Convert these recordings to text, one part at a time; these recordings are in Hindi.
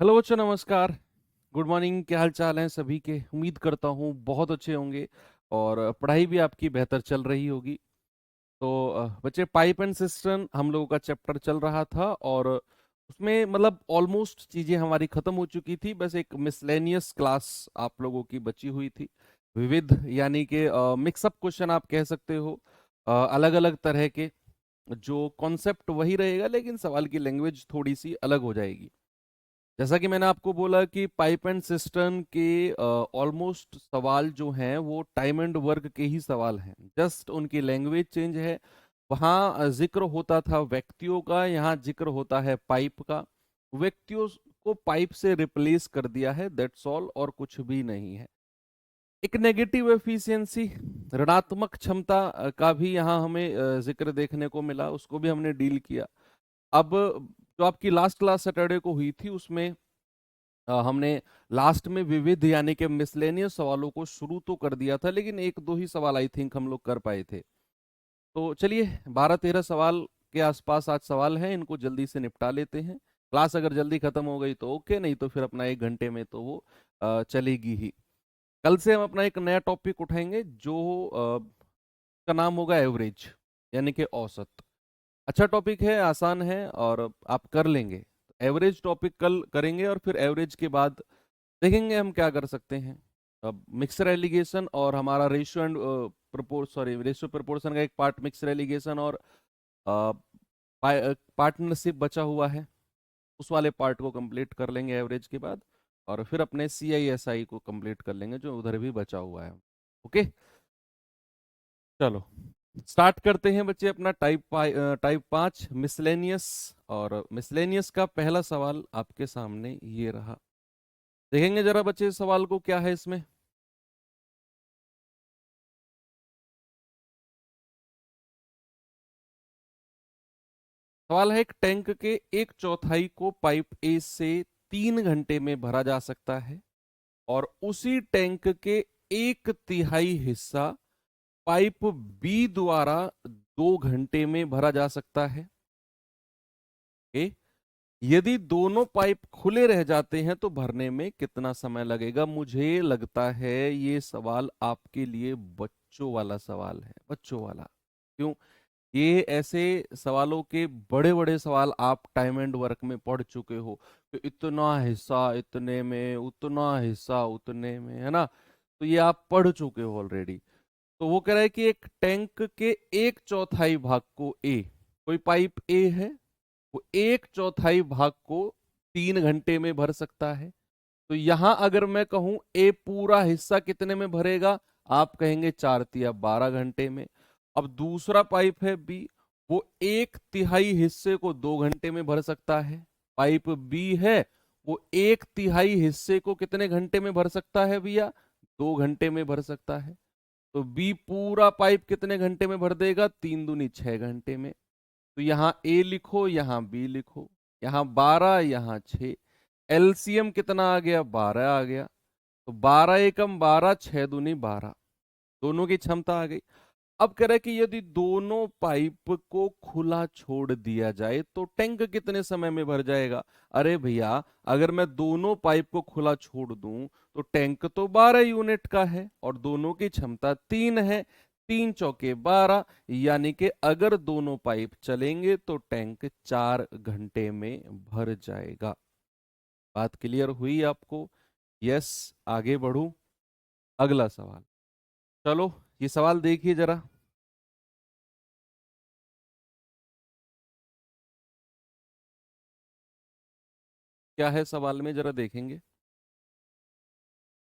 हेलो बच्चों, नमस्कार। Good morning. क्या हाल चाल है सभी के? उम्मीद करता हूँ बहुत अच्छे होंगे और पढ़ाई भी आपकी बेहतर चल रही होगी। तो बच्चे, पाइप एंड सिस्टम हम लोगों का चैप्टर चल रहा था और उसमें मतलब ऑलमोस्ट चीजें हमारी खत्म हो चुकी थी। बस एक मिसलेनियस क्लास आप लोगों की बची हुई थी। विविध यानी कि मिक्सअप क्वेश्चन आप कह सकते हो। अलग अलग तरह के, जो कॉन्सेप्ट वही रहेगा लेकिन सवाल की लैंग्वेज थोड़ी सी अलग हो जाएगी। जैसा कि मैंने आपको बोला कि पाइप एंड सिस्टम के ऑलमोस्ट सवाल जो हैं वो टाइम एंड वर्क के ही सवाल हैं, जस्ट उनकी लैंग्वेज चेंज है। वहाँ जिक्र होता था व्यक्तियों का, यहाँ जिक्र होता है पाइप का। व्यक्तियों को पाइप से रिप्लेस कर दिया है, दैट्स ऑल, और कुछ भी नहीं है। एक नेगेटिव एफिशिएंसी, ऋणात्मक क्षमता का भी यहाँ हमें जिक्र देखने को मिला, उसको भी हमने डील किया। अब जो आपकी लास्ट क्लास सैटरडे को हुई थी उसमें हमने लास्ट में विविध यानी कि मिसलेनियस सवालों को शुरू तो कर दिया था, लेकिन एक दो ही सवाल आई थिंक हम लोग कर पाए थे। तो चलिए, 12-13 सवाल के आसपास आज सवाल हैं, इनको जल्दी से निपटा लेते हैं। क्लास अगर जल्दी खत्म हो गई तो ओके, नहीं तो फिर अपना 1 घंटे में तो वो चलेगी ही। कल से हम अपना एक नया टॉपिक उठाएंगे जो का नाम होगा एवरेज, यानी कि औसत। अच्छा टॉपिक है, आसान है और आप कर लेंगे। एवरेज टॉपिक कल करेंगे और फिर एवरेज के बाद देखेंगे हम क्या कर सकते हैं। अब मिक्सर एलिगेशन और हमारा रेशियो एंड रेशियो प्रोपोर्शन का एक पार्ट मिक्सर एलिगेशन और पार्टनरशिप बचा हुआ है, उस वाले पार्ट को कंप्लीट कर लेंगे एवरेज के बाद। और फिर अपने सी आई एस आई को कंप्लीट कर लेंगे जो उधर भी बचा हुआ है। ओके, चलो स्टार्ट करते हैं बच्चे अपना टाइप 5 मिसलेनियस। और मिसलेनियस का पहला सवाल आपके सामने ये रहा। देखेंगे जरा बच्चे सवाल को, क्या है इसमें। सवाल है, एक टैंक के 1/4 को पाइप ए से 3 घंटे में भरा जा सकता है और उसी टैंक के 1/3 हिस्सा पाइप बी द्वारा 2 घंटे में भरा जा सकता है। ए, यदि दोनों पाइप खुले रह जाते हैं तो भरने में कितना समय लगेगा? मुझे लगता है ये सवाल आपके लिए बच्चों वाला सवाल है, बच्चों वाला। क्यों? ये ऐसे सवालों के बड़े बड़े सवाल आप टाइम एंड वर्क में पढ़ चुके हो कि इतना हिस्सा इतने में, उतना हिस्सा उतने में, है ना? तो ये आप पढ़ चुके हो ऑलरेडी। तो वो कह रहा है कि एक टैंक के 1/4 भाग को ए, कोई पाइप ए है, वो 1/4 भाग को 3 घंटे में भर सकता है। तो यहां अगर मैं कहूं ए पूरा हिस्सा कितने में भरेगा, आप कहेंगे 4 या 12 घंटे में। अब दूसरा पाइप है बी, वो 1/3 हिस्से को 2 घंटे में भर सकता है। पाइप बी है, वो 1/3 हिस्से को कितने घंटे में भर सकता है भैया? 2 घंटे में भर सकता है। तो बी पूरा पाइप कितने घंटे में भर देगा? 3 दूनी 6 घंटे में। तो यहाँ ए लिखो, यहाँ बी लिखो, यहाँ 12, यहाँ 6। एलसीएम कितना आ गया? 12 आ गया। तो 12 एकम 12, 6 दूनी 12, दोनों की क्षमता आ गई। अब कह रहा है कि यदि दोनों पाइप को खुला छोड़ दिया जाए तो टैंक कितने समय में भर जाएगा? अरे भैया, अगर मैं दोनों पाइप को खुला छोड़ दूं तो टैंक तो 12 यूनिट का है और दोनों की क्षमता 3 है। 3 चौके 12, यानी कि अगर दोनों पाइप चलेंगे तो टैंक 4 घंटे में भर जाएगा। बात क्लियर हुई आपको? यस, आगे बढ़ू। अगला सवाल, चलो ये सवाल देखिए जरा। क्या है सवाल में, जरा देखेंगे।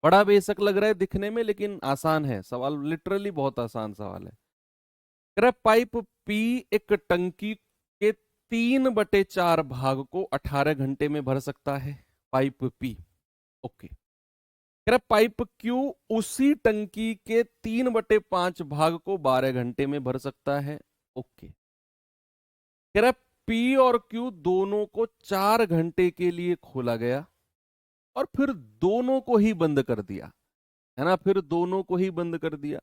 बड़ा बेशक लग रहा है दिखने में लेकिन आसान है सवाल, लिटरली बहुत आसान सवाल है। कह रहा है पाइप पी एक टंकी के 3/4 भाग को 18 घंटे में भर सकता है। Pipe P, okay. कह रहा है पाइप क्यू उसी टंकी के 3/5 भाग को 12 घंटे में भर सकता है, ओके। कह रहा है पी और क्यू दोनों को 4 घंटे के लिए खोला गया और फिर दोनों को ही बंद कर दिया, है ना? फिर दोनों को ही बंद कर दिया।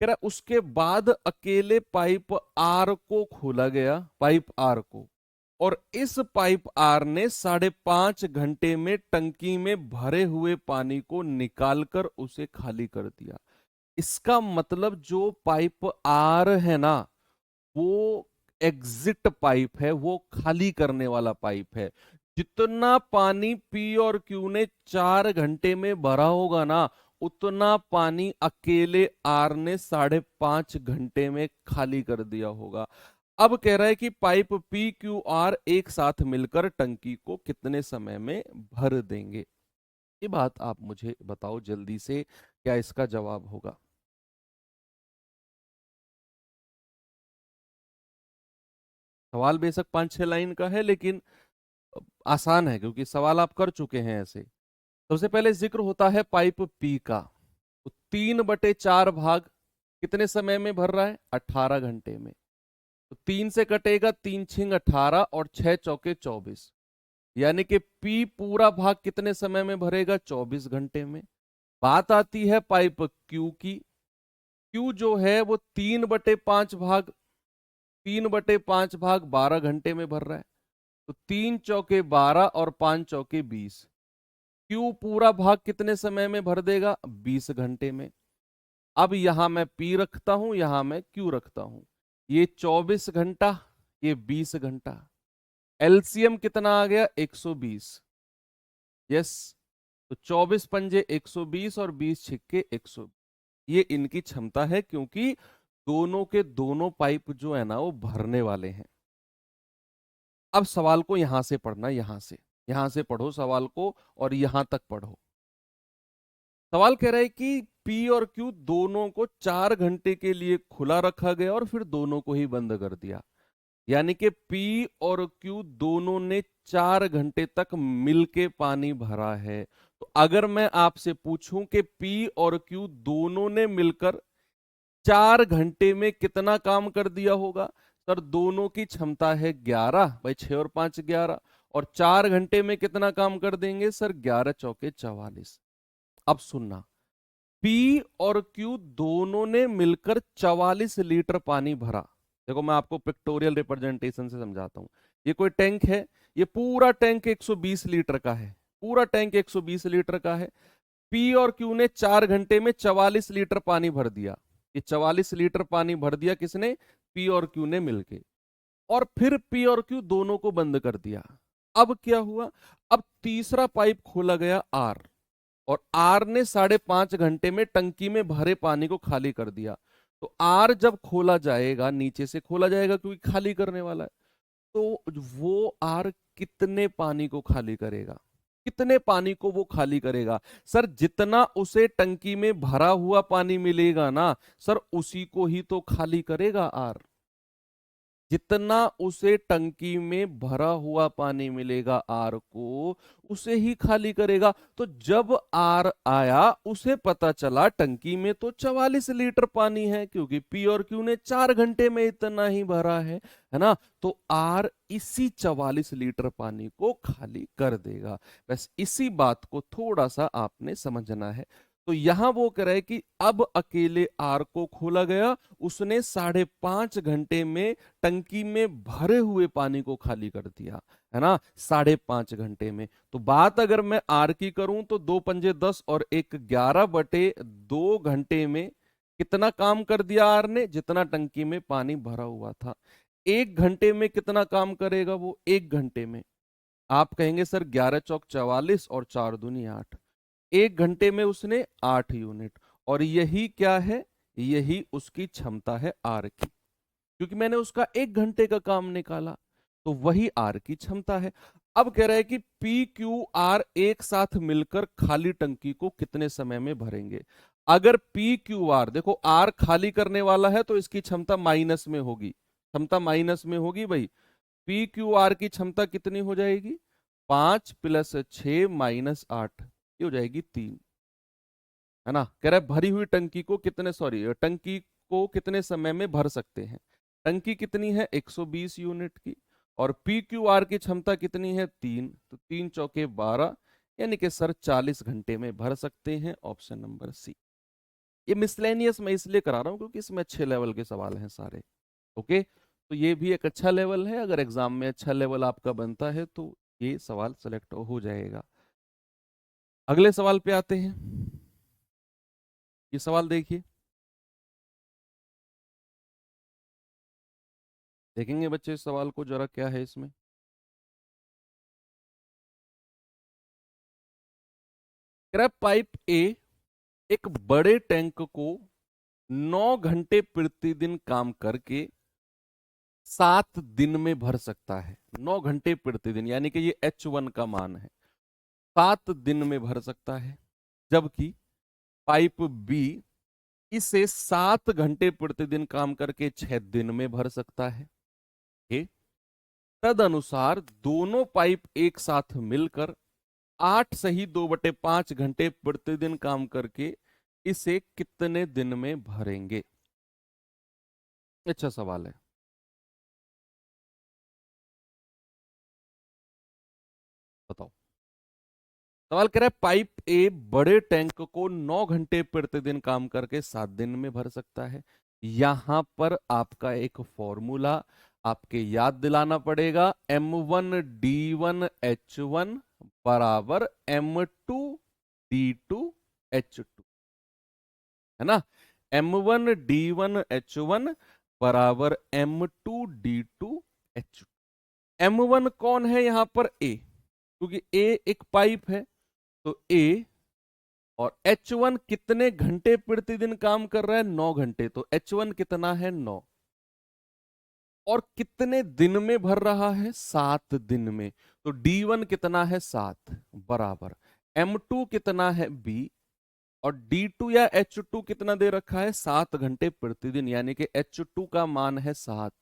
कह रहा उसके बाद अकेले पाइप आर को खोला गया, पाइप आर को। और इस पाइप आर ने 5.5 घंटे में टंकी में भरे हुए पानी को निकालकर उसे खाली कर दिया। इसका मतलब जो पाइप आर है ना, वो एग्जिट पाइप है, वो खाली करने वाला पाइप है। जितना पानी पी और क्यू ने 4 घंटे में भरा होगा ना, उतना पानी अकेले आर ने 5.5 घंटे में खाली कर दिया होगा। अब कह रहा है कि पाइप पी क्यू आर एक साथ मिलकर टंकी को कितने समय में भर देंगे। ये बात आप मुझे बताओ जल्दी से, क्या इसका जवाब होगा? सवाल बेशक 5-6 लाइन का है, लेकिन आसान है क्योंकि सवाल आप कर चुके हैं ऐसे। सबसे पहले जिक्र होता है पाइप पी का। तो 3/4 भाग कितने समय में भर रहा है? 18 घंटे में। तो 3 से कटेगा, 3×6 = 18 और 6×4 = 24। यानी कि पी पूरा भाग कितने समय में भरेगा? 24 घंटे में। बात आती है पाइप क्यू की। क्यू जो है वो 3/5 भाग 12 घंटे में भर रहा है। तो 3×4 = 12 और 5×4 = 20। क्यू पूरा भाग कितने समय में भर देगा? 20 घंटे में। अब यहां मैं पी रखता हूं, यहां मैं क्यू रखता हूं। ये 24 घंटा, ये 20 घंटा। एलसीएम कितना आ गया? 120। यस। तो 24×5 = 120 और 20×6 = 120। ये इनकी क्षमता है, क्योंकि दोनों के दोनों पाइप जो है ना वो भरने वाले हैं। अब सवाल को यहां से पढ़ना, यहां से पढ़ो सवाल को और यहां तक पढ़ो। सवाल कह रहा है कि पी और क्यू दोनों को 4 घंटे के लिए खुला रखा गया और फिर दोनों को ही बंद कर दिया। यानी कि पी और क्यू दोनों ने 4 घंटे तक मिलके पानी भरा है। तो अगर मैं आपसे पूछूं कि पी और क्यू दोनों ने मिलकर 4 घंटे में कितना काम कर दिया होगा? सर दोनों की क्षमता है 11, भाई 6 और 5 = 11। और 4 घंटे में कितना काम कर देंगे? सर 11×4 = 44। अब सुनना, पी और क्यू दोनों ने मिलकर 44 लीटर पानी भरा। देखो मैं आपको पिक्टोरियल रिप्रेजेंटेशन से समझाता हूं। ये कोई टैंक है, ये पूरा टैंक 120 लीटर का है, पूरा टैंक 120 लीटर का है। पी और क्यू ने 4 घंटे में 44 लीटर पानी भर दिया। ये 44 लीटर पानी भर दिया किसने? पी और क्यू ने मिलके। और फिर पी और क्यू दोनों को बंद कर दिया। अब क्या हुआ? अब तीसरा पाइप खोला गया आर, और आर ने 5.5 घंटे में टंकी में भरे पानी को खाली कर दिया। तो आर जब खोला जाएगा, नीचे से खोला जाएगा क्योंकि खाली करने वाला है, तो वो आर कितने पानी को खाली करेगा? कितने पानी को वो खाली करेगा? सर जितना उसे टंकी में भरा हुआ पानी मिलेगा ना, सर उसी को ही तो खाली करेगा आर। जितना उसे टंकी में भरा हुआ पानी मिलेगा आर को, उसे ही खाली करेगा। तो जब आर आया, उसे पता चला टंकी में तो 44 लीटर पानी है, क्योंकि पी और क्यू ने 4 घंटे में इतना ही भरा है ना। तो आर इसी 44 लीटर पानी को खाली कर देगा। बस इसी बात को थोड़ा सा आपने समझना है। तो यहां वो कह रहा है कि अब अकेले आर को खोला गया, उसने 5.5 घंटे में टंकी में भरे हुए पानी को खाली कर दिया, है ना, 5.5 घंटे में। तो बात अगर मैं आर की करूं तो 2×5 = 10 और 1 11/2 घंटे में कितना काम कर दिया आर ने? जितना टंकी में पानी भरा हुआ था। 1 घंटे में कितना काम करेगा वो? 1 घंटे में आप कहेंगे सर 11×4 = 44 और 4×2 = 8। 1 घंटे में उसने 8 यूनिट। और यही क्या है? यही उसकी क्षमता है आर की, क्योंकि मैंने उसका 1 घंटे का काम निकाला, तो वही आर की क्षमता है। अब कह रहा है कि पी क्यू आर एक साथ मिलकर खाली टंकी को कितने समय में भरेंगे? अगर पी क्यू आर, देखो आर खाली करने वाला है तो इसकी क्षमता माइनस में होगी, क्षमता माइनस में होगी भाई। पी क्यू आर की क्षमता कितनी हो जाएगी? 5 + 6 - 8, ये हो जाएगी 3, है ना। कह रहा है भरी हुई टंकी को कितने, सॉरी, टंकी को कितने समय में भर सकते हैं? टंकी कितनी है? 120 यूनिट की। और पी क्यू आर की क्षमता कितनी है? 3। तो 3×4 = 12, यानी कि सर 40 घंटे में भर सकते हैं। Option number C. ये मिसलेनियस मैं इसलिए करा रहा हूं क्योंकि इसमें अच्छे लेवल के सवाल हैं सारे। ओके। तो ये भी एक अच्छा लेवल है, अगर एग्जाम में अच्छा लेवल आपका बनता है तो ये सवाल सेलेक्ट हो जाएगा। अगले सवाल पे आते हैं। ये सवाल देखिए, देखेंगे बच्चे इस सवाल को जरा, क्या है इसमें। क्रैप पाइप ए एक बड़े टैंक को 9 घंटे प्रतिदिन काम करके 7 दिन में भर सकता है। 9 घंटे प्रतिदिन, यानी कि ये H1 का मान है, 7 दिन में भर सकता है। जबकि पाइप बी इसे 7 घंटे प्रतिदिन काम करके 6 दिन में भर सकता है। तदनुसार दोनों पाइप एक साथ मिलकर 8 सही 2/5 घंटे प्रतिदिन काम करके इसे कितने दिन में भरेंगे। अच्छा सवाल है, बताओ। सवाल कह रहा है पाइप ए बड़े टैंक को 9 घंटे प्रतिदिन काम करके 7 दिन में भर सकता है। यहां पर आपका एक फॉर्मूला आपके याद दिलाना पड़ेगा, M1D1H1 बराबर M2D2H2, है ना। M1D1H1 बराबर M2D2H2। M1 कौन है यहां पर? ए, क्योंकि ए एक पाइप है, तो ए। और H1 कितने घंटे प्रतिदिन काम कर रहा है? 9 घंटे, तो H1 कितना है? 9। और कितने दिन में भर रहा है? 7 दिन में। तो D1 कितना है? 7 बराबर M2 कितना है? B। और D2 या H2 कितना दे रखा है? 7 घंटे प्रतिदिन, यानी कि H2 का मान है 7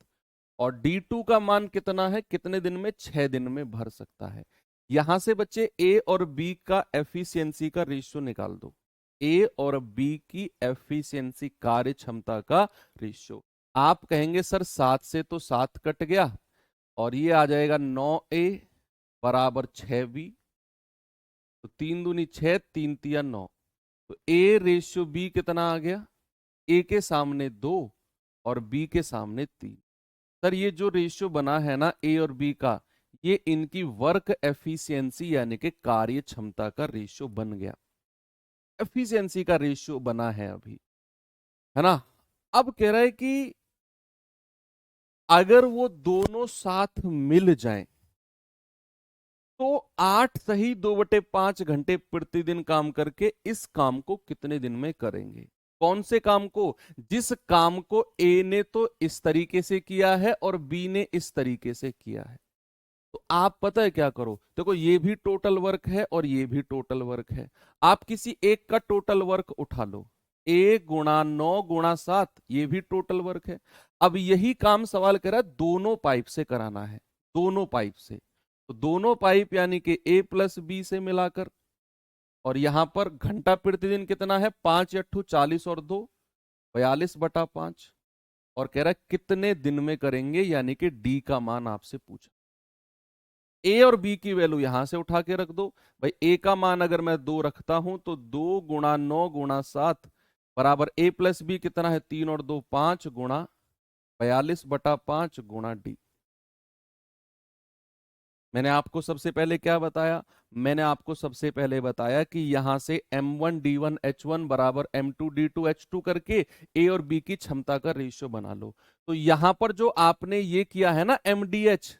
और D2 का मान कितना है? कितने दिन में? 6 दिन में भर सकता है। यहां से बच्चे ए और बी का एफिशिएंसी का रेशियो निकाल दो। ए और बी की एफिशिएंसी, कार्य क्षमता का रेशियो। आप कहेंगे सर 7 से तो 7 कट गया और ये आ जाएगा 9A बराबर 6B, तो 3 दूनी 6, 3 तिया 9। तो ए रेशियो बी कितना आ गया? ए के सामने 2 और बी के सामने 3। सर ये जो रेशियो बना है ना ए और बी का, ये इनकी वर्क एफिशिएंसी यानी कि कार्य क्षमता का रेशियो बन गया, एफिशिएंसी का रेशियो बना है अभी, है ना। अब कह रहा है कि अगर वो दोनों साथ मिल जाएं तो 8 सही 2/5 घंटे प्रतिदिन काम करके इस काम को कितने दिन में करेंगे। कौन से काम को? जिस काम को ए ने तो इस तरीके से किया है और बी ने इस तरीके से किया है। तो आप पता है क्या करो, देखो ये भी टोटल वर्क है और ये भी टोटल वर्क है। आप किसी एक का टोटल वर्क उठा लो, 1 × 9 × 7, ये भी टोटल वर्क है। अब यही काम सवाल कह रहा है दोनों पाइप से कराना है, दोनों पाइप से। तो दोनों पाइप यानी कि ए प्लस बी से मिलाकर, और यहां पर घंटा प्रतिदिन कितना है? 5 × 8 = 40 और 2 42/5। और कह रहा है कितने दिन में करेंगे, यानी कि डी का मान आपसे पूछा। ए और बी की वैल्यू यहां से उठा के रख दो। भाई ए का मान अगर मैं 2 रखता हूं तो 2 × 9 × 7 बराबर ए प्लस बी कितना है? 3 और 2 5 × 42/5 × डी। मैंने आपको सबसे पहले क्या बताया? मैंने आपको सबसे पहले बताया कि यहां से M1D1H1 बराबर M2D2H2 करके ए और बी की क्षमता का रेशियो बना लो। तो यहां पर जो आपने ये किया है ना MDH,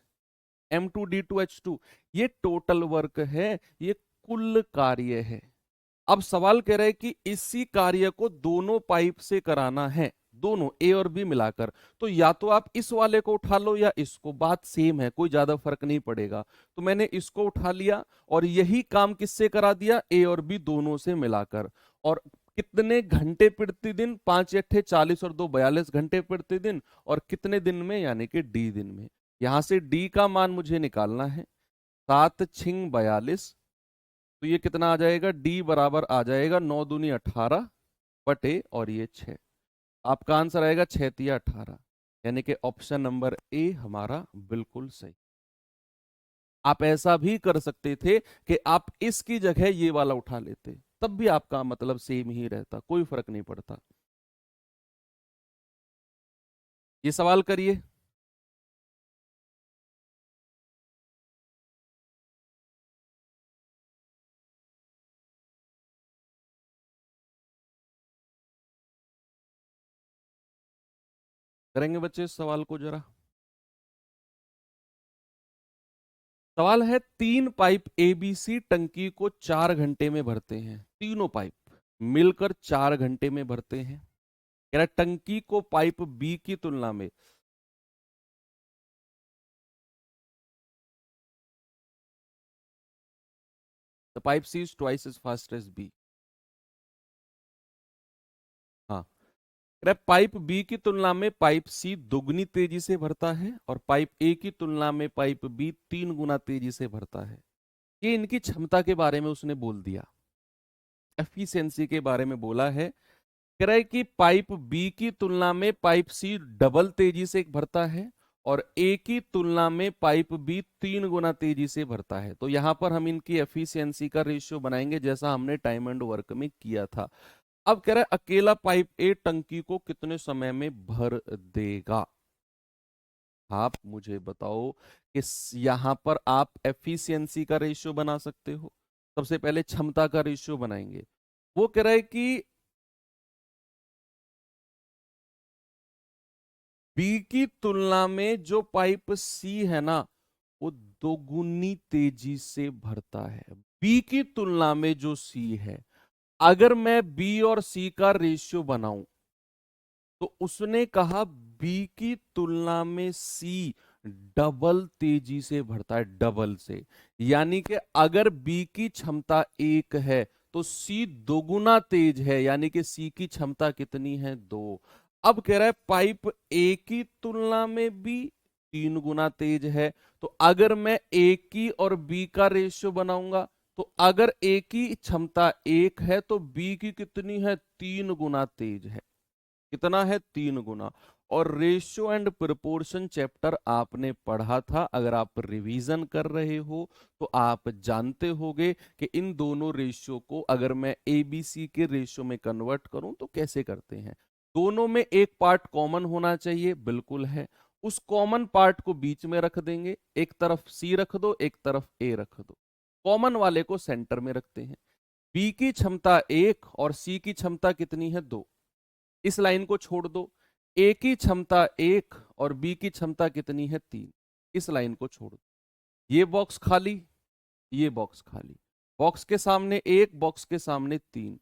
M2D2H2, ये टोटल वर्क है, ये कुल कार्य है। अब सवाल कह रहे हैं कि इसी कार्य को दोनों पाइप से कराना है, दोनों ए और बी मिलाकर। तो या तो आप इस वाले को उठा लो या इसको, बात सेम है, कोई ज्यादा फर्क नहीं पड़ेगा। तो मैंने इसको उठा लिया और यही काम किससे करा दिया? ए और बी दोनों से मिलाकर। और कितने घंटे प्रतिदिन? 5 × 8 = 40 और 2 42 घंटे प्रतिदिन। और कितने दिन में? यानी कि डी दिन में। यहां से डी का मान मुझे निकालना है, 7 × 42। तो ये कितना आ जाएगा? डी बराबर आ जाएगा 9 दूनी 18 बटे और ये 6। आपका आंसर आएगा 6 × 18, यानी कि ऑप्शन नंबर ए हमारा बिल्कुल सही। आप ऐसा भी कर सकते थे कि आप इसकी जगह ये वाला उठा लेते, तब भी आपका मतलब सेम ही रहता, कोई फर्क नहीं पड़ता। ये सवाल करिए। करेंगे बच्चे इस सवाल को जरा। सवाल है, 3 पाइप एबीसी टंकी को 4 घंटे में भरते हैं। तीनों पाइप मिलकर 4 घंटे में भरते हैं। कह रहा है टंकी को पाइप बी की तुलना में the pipe C is twice as fast as B. हाँ, कह रहा है पाइप बी की तुलना में पाइप सी दुगनी तेजी से भरता है और पाइप ए की तुलना में पाइप बी 3 गुना तेजी से भरता है। ये इनकी क्षमता के बारे में उसने बोल दिया, एफिशिएंसी के बारे में बोला है। कह रहा है कि पाइप बी की तुलना में पाइप सी डबल तेजी से भरता है और ए की तुलना में पाइप बी 3 गुना तेजी से भरता है। तो यहां पर हम इनकी एफिशिएंसी का रेशियो बनाएंगे जैसा हमने टाइम एंड वर्क में किया था। अब कह रहा है अकेला पाइप ए टंकी को कितने समय में भर देगा। आप मुझे बताओ कि यहां पर आप एफिशिएंसी का रेशियो बना सकते हो। सबसे पहले क्षमता का रेशियो बनाएंगे। वो कह रहा है कि बी की तुलना में जो पाइप सी है ना, वो दोगुनी तेजी से भरता है। बी की तुलना में जो सी है, अगर मैं बी और सी का रेशियो बनाऊं तो उसने कहा बी की तुलना में सी डबल तेजी से भरता है, डबल से। यानी कि अगर बी की क्षमता 1 है तो सी दोगुना तेज है, यानी कि सी की क्षमता कितनी है, 2। अब कह रहा है पाइप ए की तुलना में बी 3 गुना तेज है। तो अगर मैं ए की और बी का रेशियो बनाऊंगा तो अगर ए की क्षमता 1 है तो बी की कितनी है, 3 गुना तेज है। कितना है, 3 गुना। और रेशियो एंड प्रोपोर्शन चैप्टर आपने पढ़ा था। अगर आप रिवीजन कर रहे हो तो आप जानते होंगे कि इन दोनों रेशियो को अगर मैं एबीसी के रेशियो में कन्वर्ट करूं तो कैसे करते हैं। दोनों में एक पार्ट कॉमन होना चाहिए, बिल्कुल है। उस कॉमन पार्ट को बीच में रख देंगे, एक तरफ सी रख दो, एक तरफ ए रख दो। कॉमन वाले को सेंटर में रखते हैं। बी की क्षमता 1 और सी की क्षमता कितनी है, 2। इस लाइन को छोड़ दो। ए की क्षमता 1 और बी की क्षमता कितनी है, 3। इस लाइन को छोड़ दो। ये बॉक्स खाली, ये बॉक्स खाली। बॉक्स के सामने 1, बॉक्स के सामने 3।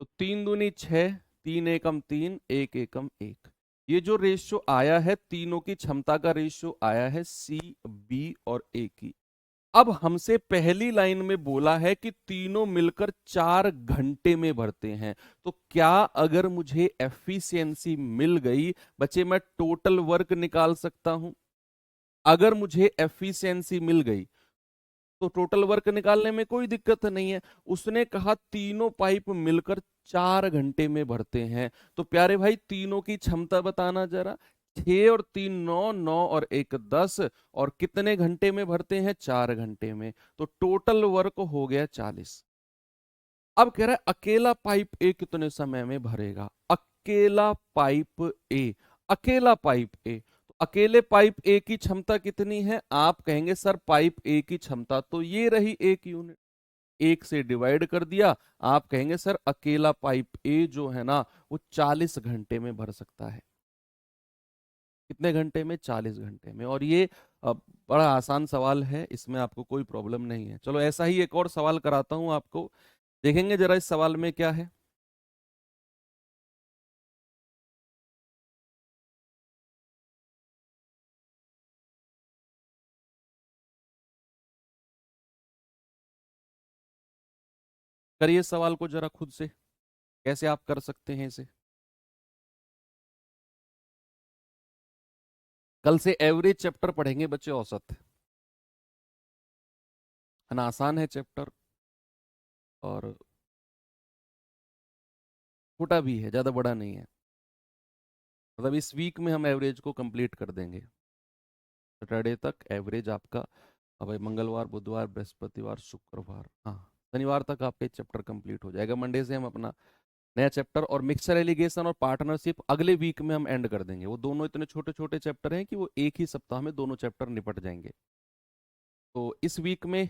तो 3 दूनी 6, 3 एकम 3, 1 एकम 1। ये जो रेशियो आया है, तीनों की क्षमता का रेशियो आया है सी, बी और ए की। अब हमसे पहली लाइन में बोला है कि तीनों मिलकर 4 घंटे में भरते हैं। तो क्या अगर मुझे एफिशिएंसी मिल गई बच्चे, मैं टोटल वर्क निकाल सकता हूं। अगर मुझे एफिशिएंसी मिल गई तो टोटल वर्क निकालने में कोई दिक्कत नहीं है। उसने कहा तीनों पाइप मिलकर 4 घंटे में भरते हैं। तो प्यारे भाई तीनों की क्षमता बताना जरा। 6 और 3 9, 9 और 1 10, और कितने घंटे में भरते हैं, 4 घंटे में। तो टोटल वर्क हो गया 40। अब कह रहा है अकेला पाइप ए कितने समय में भरेगा। अकेला पाइप ए, अकेला पाइप ए। तो अकेले पाइप ए की क्षमता कितनी है, आप कहेंगे सर पाइप ए की क्षमता तो ये रही 1 यूनिट, 1 से डिवाइड कर दिया। आप कहेंगे सर अकेला पाइप ए जो है ना वो 40 घंटे में भर सकता है। कितने घंटे में, 40 घंटे में। और ये बड़ा आसान सवाल है, इसमें आपको कोई प्रॉब्लम नहीं है। चलो ऐसा ही एक और सवाल कराता हूं आपको, देखेंगे जरा इस सवाल में क्या है। करिए सवाल को जरा खुद से, कैसे आप कर सकते हैं इसे। कल से एवरेज चैप्टर पढ़ेंगे बच्चे, औसत है ना, आसान है चैप्टर और छोटा भी है, ज्यादा बड़ा नहीं है। मतलब इस वीक में हम एवरेज को कंप्लीट कर देंगे। सैटरडे तक एवरेज आपका, अब भाई मंगलवार बुधवार बृहस्पतिवार शुक्रवार, हाँ शनिवार तक आपका चैप्टर कंप्लीट हो जाएगा। मंडे से हम अपना नया चैप्टर और मिक्सचर एलिगेशन और पार्टनरशिप अगले वीक में हम एंड कर देंगे। वो दोनों इतने छोटे छोटे चैप्टर हैं कि वो एक ही सप्ताह में दोनों चैप्टर निपट जाएंगे। तो इस वीक में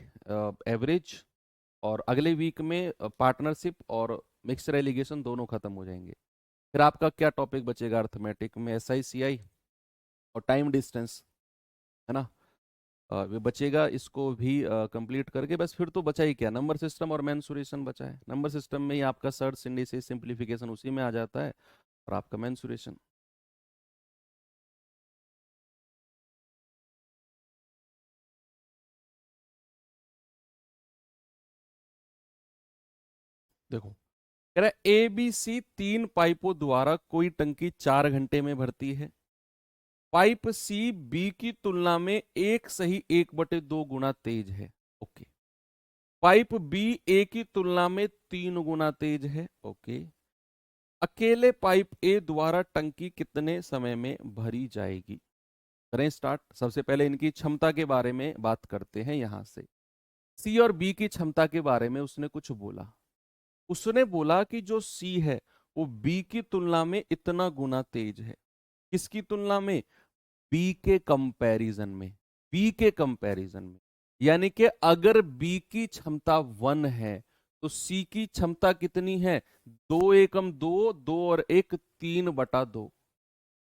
एवरेज और अगले वीक में पार्टनरशिप और मिक्सचर एलिगेशन दोनों खत्म हो जाएंगे। फिर आपका क्या टॉपिक बचेगा अर्थमेटिक में, एस आई सी आई। और टाइम डिस्टेंस, है ना। ये बचेगा, इसको भी कंप्लीट करके बस फिर तो बचा ही क्या, नंबर सिस्टम और मेंसुरेशन बचा है। नंबर सिस्टम में ही आपका सर्च इंडिसेस सिंप्लीफिकेशन उसी में आ जाता है, और आपका मेंसुरेशन। देखो, कह रहा है ए बी सी तीन पाइपों द्वारा कोई टंकी 4 घंटे में भरती है। पाइप सी बी की तुलना में एक सही 1/2 गुना तेज है। ओके। पाइप बी ए की तुलना में 3 गुना तेज है। ओके। अकेले पाइप ए द्वारा टंकी कितने समय में भरी जाएगी? करें स्टार्ट। सबसे पहले इनकी क्षमता के बारे में बात करते हैं यहां से। सी और बी की क्षमता के बारे में उसने कुछ बोला। उसने बोला कि जो सी है वो बी की तुलना में इतना गुना तेज है। किसकी तुलना में? बी के कंपैरिजन में। बी के कंपैरिजन में, यानी कि अगर बी की क्षमता 1 है तो सी की क्षमता कितनी है? 2 एकम 2, 2 और 1 3/2।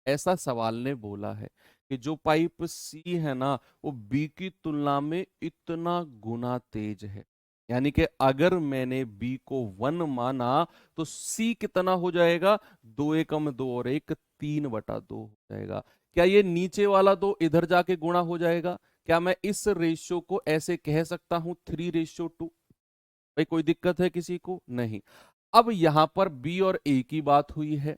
ऐसा सवाल ने बोला है कि जो पाइप सी है ना वो बी की तुलना में इतना गुना तेज है। यानी कि अगर मैंने बी को 1 माना तो सी कितना हो जाएगा? 2 एकम 2 और 1 3/2 हो जाएगा। क्या ये नीचे वाला 2 इधर जाके गुणा हो जाएगा? क्या मैं इस रेशियो को ऐसे कह सकता हूं 3:2? भाई कोई दिक्कत है किसी को? नहीं। अब यहां पर बी और ए की बात हुई है।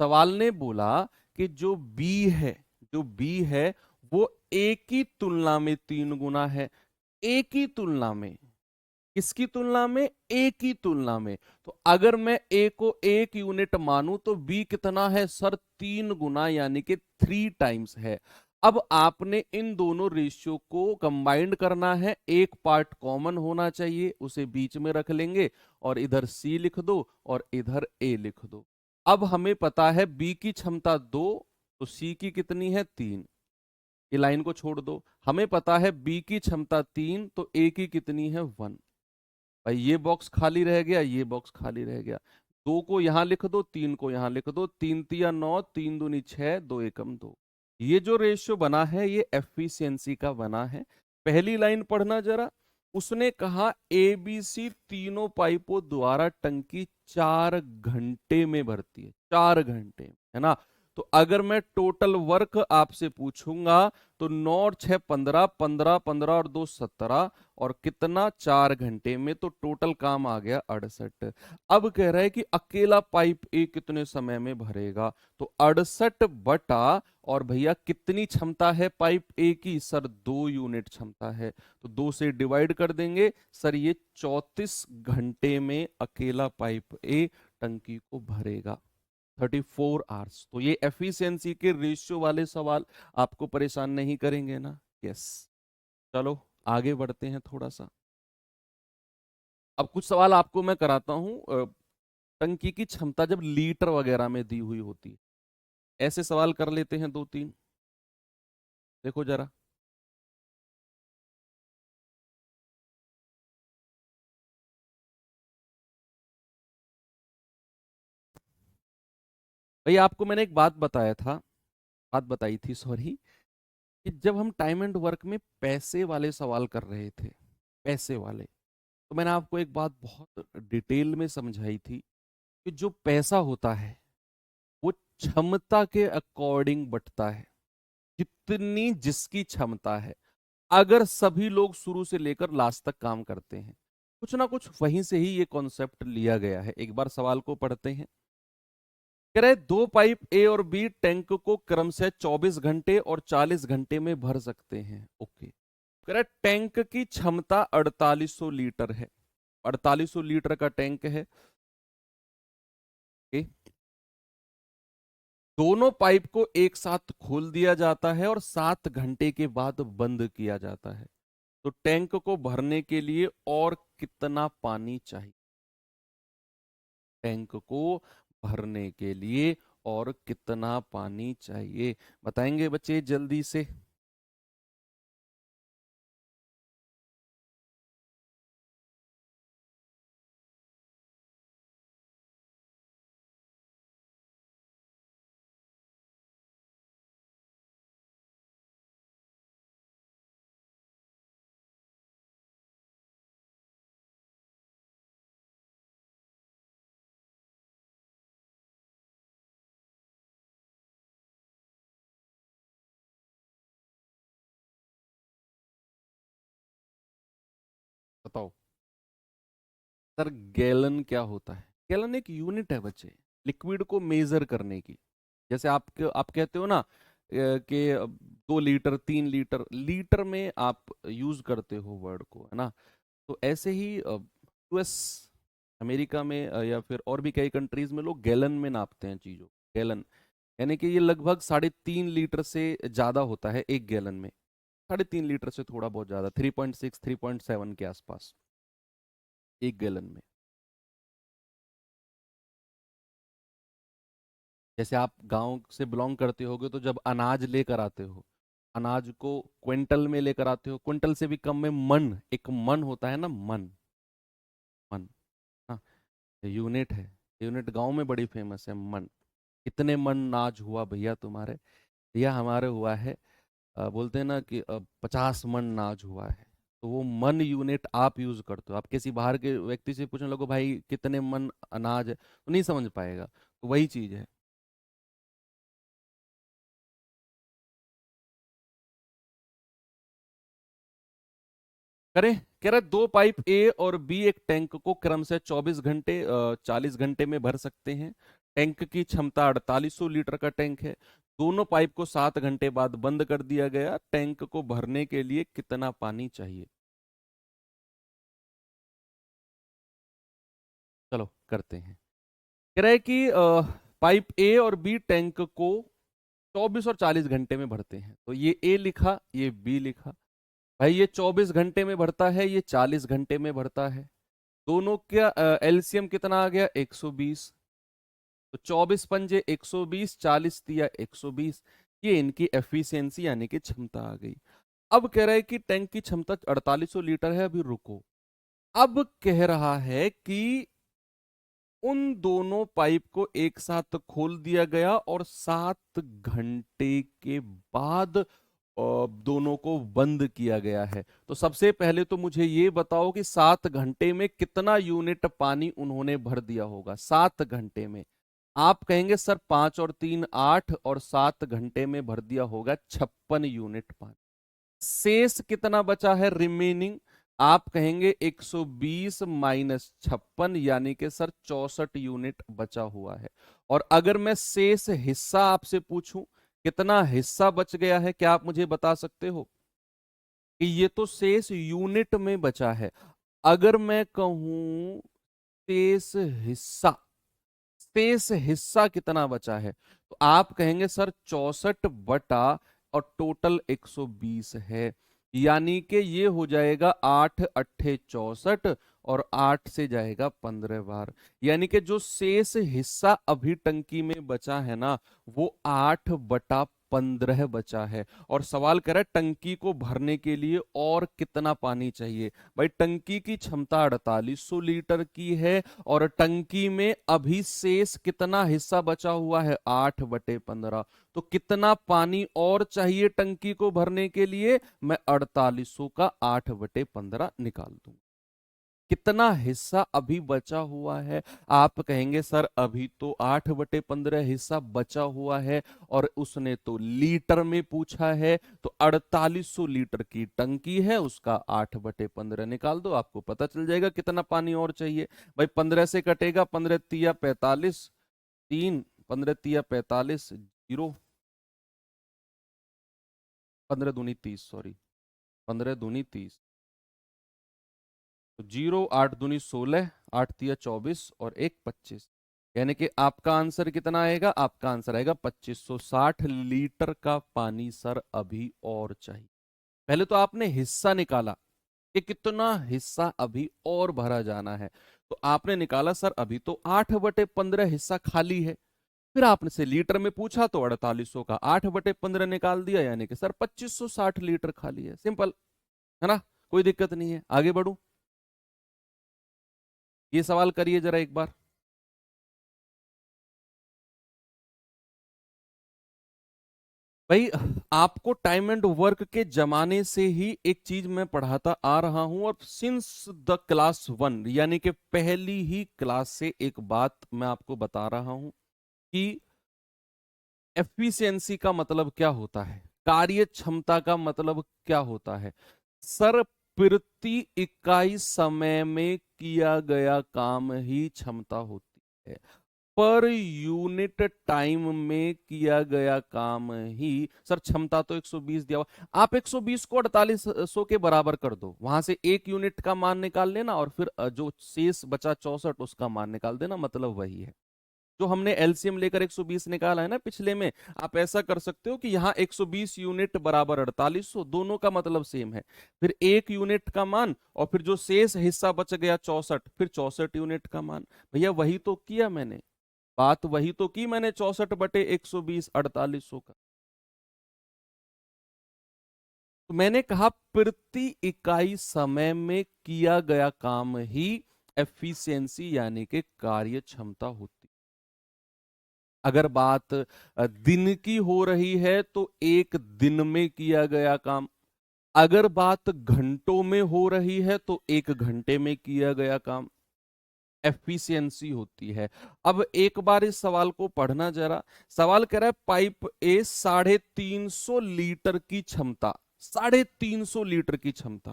सवाल ने बोला कि जो बी है वो ए की तुलना में 3 गुना है। ए की तुलना में, किसकी तुलना में? ए की तुलना में। तो अगर मैं ए को 1 यूनिट मानूं तो बी कितना है सर? 3 गुना, यानी कि 3 टाइम्स है। अब आपने इन दोनों रेशियो को कंबाइंड करना है, एक पार्ट कॉमन होना चाहिए, उसे बीच में रख लेंगे और इधर सी लिख दो और इधर ए लिख दो। अब हमें पता है बी की क्षमता 2, तो सी की कितनी है? 3। ये लाइन को छोड़ दो। हमें पता है बी की क्षमता 3, तो ए की कितनी है? 1। भाई ये बॉक्स खाली रह गया, ये बॉक्स खाली रह गया। 2 को यहां लिख दो, 3 को यहां लिख दो। 3 तिया 9, 3 दूनी 6, 2 एकम 2। ये जो रेशियो बना है ये एफिशिएंसी का बना है। पहली लाइन पढ़ना जरा। उसने कहा ए बी सी तीनों पाइपों द्वारा टंकी 4 घंटे में भरती है। 4 घंटे, है ना। तो अगर मैं टोटल वर्क आपसे पूछूंगा तो 9 और 6 15, 15, 15 और 2 17, और कितना? 4 घंटे में। तो टोटल काम आ गया 68। अब कह रहा है कि अकेला पाइप ए कितने समय में भरेगा? तो 68 बटा, और भैया कितनी क्षमता है पाइप ए की? सर 2 यूनिट क्षमता है, तो 2 से डिवाइड कर देंगे। सर ये 34 घंटे में अकेला पाइप ए टंकी को भरेगा। 34 आवर्स। तो ये एफिशिएंसी के रेशियो वाले सवाल आपको परेशान नहीं करेंगे ना? यस। चलो आगे बढ़ते हैं थोड़ा सा। अब कुछ सवाल आपको मैं कराता हूं टंकी की क्षमता जब लीटर वगैरह में दी हुई होती है। ऐसे सवाल कर लेते हैं 2 3। देखो जरा। भाई आपको मैंने एक बात बताया था, बात बताई थी सॉरी, कि जब हम टाइम एंड वर्क में पैसे वाले सवाल कर रहे थे, पैसे वाले, तो मैंने आपको एक बात बहुत डिटेल में समझाई थी कि जो पैसा होता है वो क्षमता के अकॉर्डिंग बंटता है, जितनी जिसकी क्षमता है। अगर सभी लोग शुरू से लेकर लास्ट तक काम करते हैं, कुछ ना कुछ वहीं से ही ये कॉन्सेप्ट लिया गया है। एक बार सवाल को पढ़ते हैं। कह रहे 2 पाइप ए और बी टैंक को क्रम से 24 घंटे और 40 घंटे में भर सकते हैं। ओके। कह रहे टैंक की क्षमता 4800 लीटर है। 4800 लीटर का टैंक है। ओके। दोनों पाइप को एक साथ खोल दिया जाता है और 7 घंटे के बाद बंद किया जाता है। तो टैंक को भरने के लिए और कितना पानी चाहिए? टैंक को भरने के लिए और कितना पानी चाहिए? बताएंगे बच्चे जल्दी से। बताओ सर, गैलन क्या होता है? गैलन एक यूनिट है बच्चे, लिक्विड को मेजर करने की। जैसे आप कहते हो ना कि 2 लीटर 3 लीटर, लीटर में आप यूज करते हो वर्ड को, है ना? तो ऐसे ही यूएस, अमेरिका में या फिर और भी कई कंट्रीज में लोग गैलन में नापते हैं चीजों। गैलन यानी कि ये लगभग 3.5 लीटर से ज्यादा होता है एक गैलन में। 3.5 लीटर से थोड़ा बहुत ज्यादा, 3.6 3.7 के आसपास एक गैलन में। जैसे आप गांव से बिलोंग करते होगे तो जब अनाज लेकर आते हो, अनाज को क्विंटल में लेकर आते हो, क्विंटल से भी कम में मन, एक मन होता है ना, मन, मन, हाँ, यूनिट है। यूनिट गांव में बड़ी फेमस है, मन। कितने मन नाज हुआ भैया तुम्हारे? भैया हमारे हुआ है, बोलते हैं ना कि 50 मन नाज हुआ है। तो वो मन यूनिट आप यूज करते हो। आप किसी बाहर के व्यक्ति से पूछने लगो भाई कितने मन अनाज है, तो नहीं समझ पाएगा। तो वही चीज है। करें, कह रहे 2 पाइप ए और बी एक टैंक को क्रम से 24 घंटे 40 घंटे में भर सकते हैं। टैंक की क्षमता 4800 लीटर का टैंक है। दोनों पाइप को 7 घंटे बाद बंद कर दिया गया। टैंक को भरने के लिए कितना पानी चाहिए? चलो करते हैं। कह रहे हैं कि पाइप ए और बी टैंक को 24 और 40 घंटे में भरते हैं। तो ये ए लिखा, ये बी लिखा। भाई ये 24 घंटे में भरता है, ये 40 घंटे में भरता है। दोनों का एलसीएम कितना आ गया? 120। तो 24 पंजे 120, 40 दिया 120। ये इनकी एफिशिएंसी यानी कि क्षमता आ गई। अब कह रहा है कि टैंक की क्षमता 4800 लीटर है। अभी रुको, अब कह रहा है कि उन दोनों पाइप को एक साथ खोल दिया गया और 7 घंटे के बाद दोनों को बंद किया गया है। तो सबसे पहले तो मुझे ये बताओ कि 7 घंटे में कितना यूनिट पानी उन्होंने भर दिया होगा? 7 घंटे में आप कहेंगे सर 5 और 3 8, और 7 घंटे में भर दिया होगा 56 यूनिट पानी। शेष कितना बचा है रिमेनिंग? आप कहेंगे 120 माइनस 56, यानी कि सर 64 यूनिट बचा हुआ है। और अगर मैं शेष हिस्सा आपसे पूछूं कितना हिस्सा बच गया है, क्या आप मुझे बता सकते हो? कि ये तो शेष यूनिट में बचा है। अगर मैं कहूं शेष हिस्सा, शेष हिस्सा कितना बचा है, तो आप कहेंगे सर 64 और टोटल 120 है। यानी कि ये हो जाएगा 8 8 64, और 8 से जाएगा 15 बार। यानी कि जो शेष हिस्सा अभी टंकी में बचा है ना, वो 8/15 बचा है। और सवाल कर रहा है टंकी को भरने के लिए और कितना पानी चाहिए। भाई टंकी की क्षमता 4800 लीटर की है, और टंकी में अभी शेष कितना हिस्सा बचा हुआ है? 8/15। तो कितना पानी और चाहिए टंकी को भरने के लिए? मैं 4800 का 8/15 निकाल दूं। कितना हिस्सा अभी बचा हुआ है? आप कहेंगे सर अभी तो 8/15 हिस्सा बचा हुआ है, और उसने तो लीटर में पूछा है। तो 4800 लीटर की टंकी है, उसका 8/15 निकाल दो, आपको पता चल जाएगा कितना पानी और चाहिए। भाई 15 से कटेगा, 15 तिया 45, 3, 15 तिया 45, 0, 15 दूनी 30, सॉरी, 15 दूनी 30, तो 0, 8 दूनी 16, 8 तिया 24, और 1 25। यानी कि आपका आंसर कितना आएगा? आपका आंसर आएगा 2560 लीटर का पानी सर अभी और चाहिए। पहले तो आपने हिस्सा निकाला कि कितना हिस्सा अभी और भरा जाना है। तो आपने निकाला सर अभी तो 8/15 हिस्सा खाली है। फिर आपने से लीटर में पूछा तो 4800 का 8/15 निकाल दिया, यानी कि सर 2560 लीटर खाली है। सिंपल है ना, कोई दिक्कत नहीं है। आगे बढ़ू, ये सवाल करिए जरा एक बार। भाई आपको टाइम एंड वर्क के जमाने से ही एक चीज मैं पढ़ाता आ रहा हूं, और सिंस द क्लास 1, यानी कि पहली ही क्लास से एक बात मैं आपको बता रहा हूं कि एफिशिएंसी का मतलब क्या होता है, कार्य क्षमता का मतलब क्या होता है। सर प्रति इकाई समय में किया गया काम ही क्षमता होती है। पर यूनिट टाइम में किया गया काम ही। सर क्षमता तो 120 दिया हुआ, आप 120 को 4800 के बराबर कर दो, वहां से एक यूनिट का मान निकाल लेना और फिर जो शेष बचा 64 उसका मान निकाल देना, मतलब वही है जो हमने एलसीएम लेकर 120 निकाला है ना पिछले में। आप ऐसा कर सकते हो कि यहाँ 120 यूनिट बराबर 4800, दोनों का मतलब सेम है। फिर एक यूनिट का मान और फिर जो शेष हिस्सा बच गया 64, फिर 64 यूनिट का मान। भैया वही तो किया मैंने, बात वही तो की मैंने, 64/120 4800 का। तो मैंने कहा प्रति इकाई समय में किया गया काम ही एफिशिएंसी यानी कि कार्य क्षमता होती। अगर बात दिन की हो रही है तो एक दिन में किया गया काम, अगर बात घंटों में हो रही है तो एक घंटे में किया गया काम एफिशिएंसी होती है। अब एक बार इस सवाल को पढ़ना जरा। सवाल कह रहा है पाइप ए 350 लीटर की क्षमता, 350 लीटर की क्षमता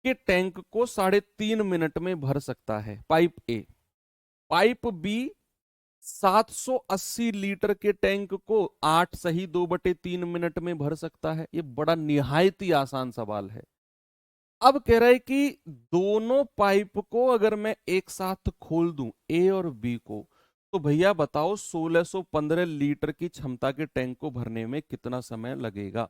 के टैंक को 3.5 मिनट में भर सकता है, pipe A. Pipe B 780 litre के टैंक को 8 सही 2/3 मिनट में भर सकता है। ये बड़ा निहायत ही आसान सवाल है। अब कह रहा है कि दोनों पाइप को अगर मैं एक साथ खोल दूं, ए और बी को, तो भैया बताओ 1615 लीटर की क्षमता के टैंक को भरने में कितना समय लगेगा।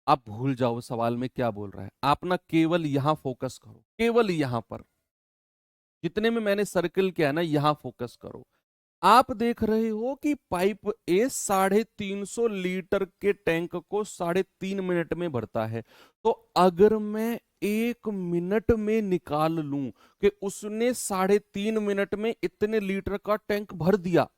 आप भूल जाओ सवाल में क्या बोल रहा है, आप ना केवल यहां फोकस करो, केवल यहां पर जितने में मैंने सर्कल किया है ना, यहां फोकस करो। आप देख रहे हो कि पाइप ए 350 लीटर के टैंक को 3.5 मिनट में भरता है। तो अगर मैं 1 मिनट में निकाल लूं कि उसने 3.5 मिनट में इतने लीटर का टैंक भर दिया,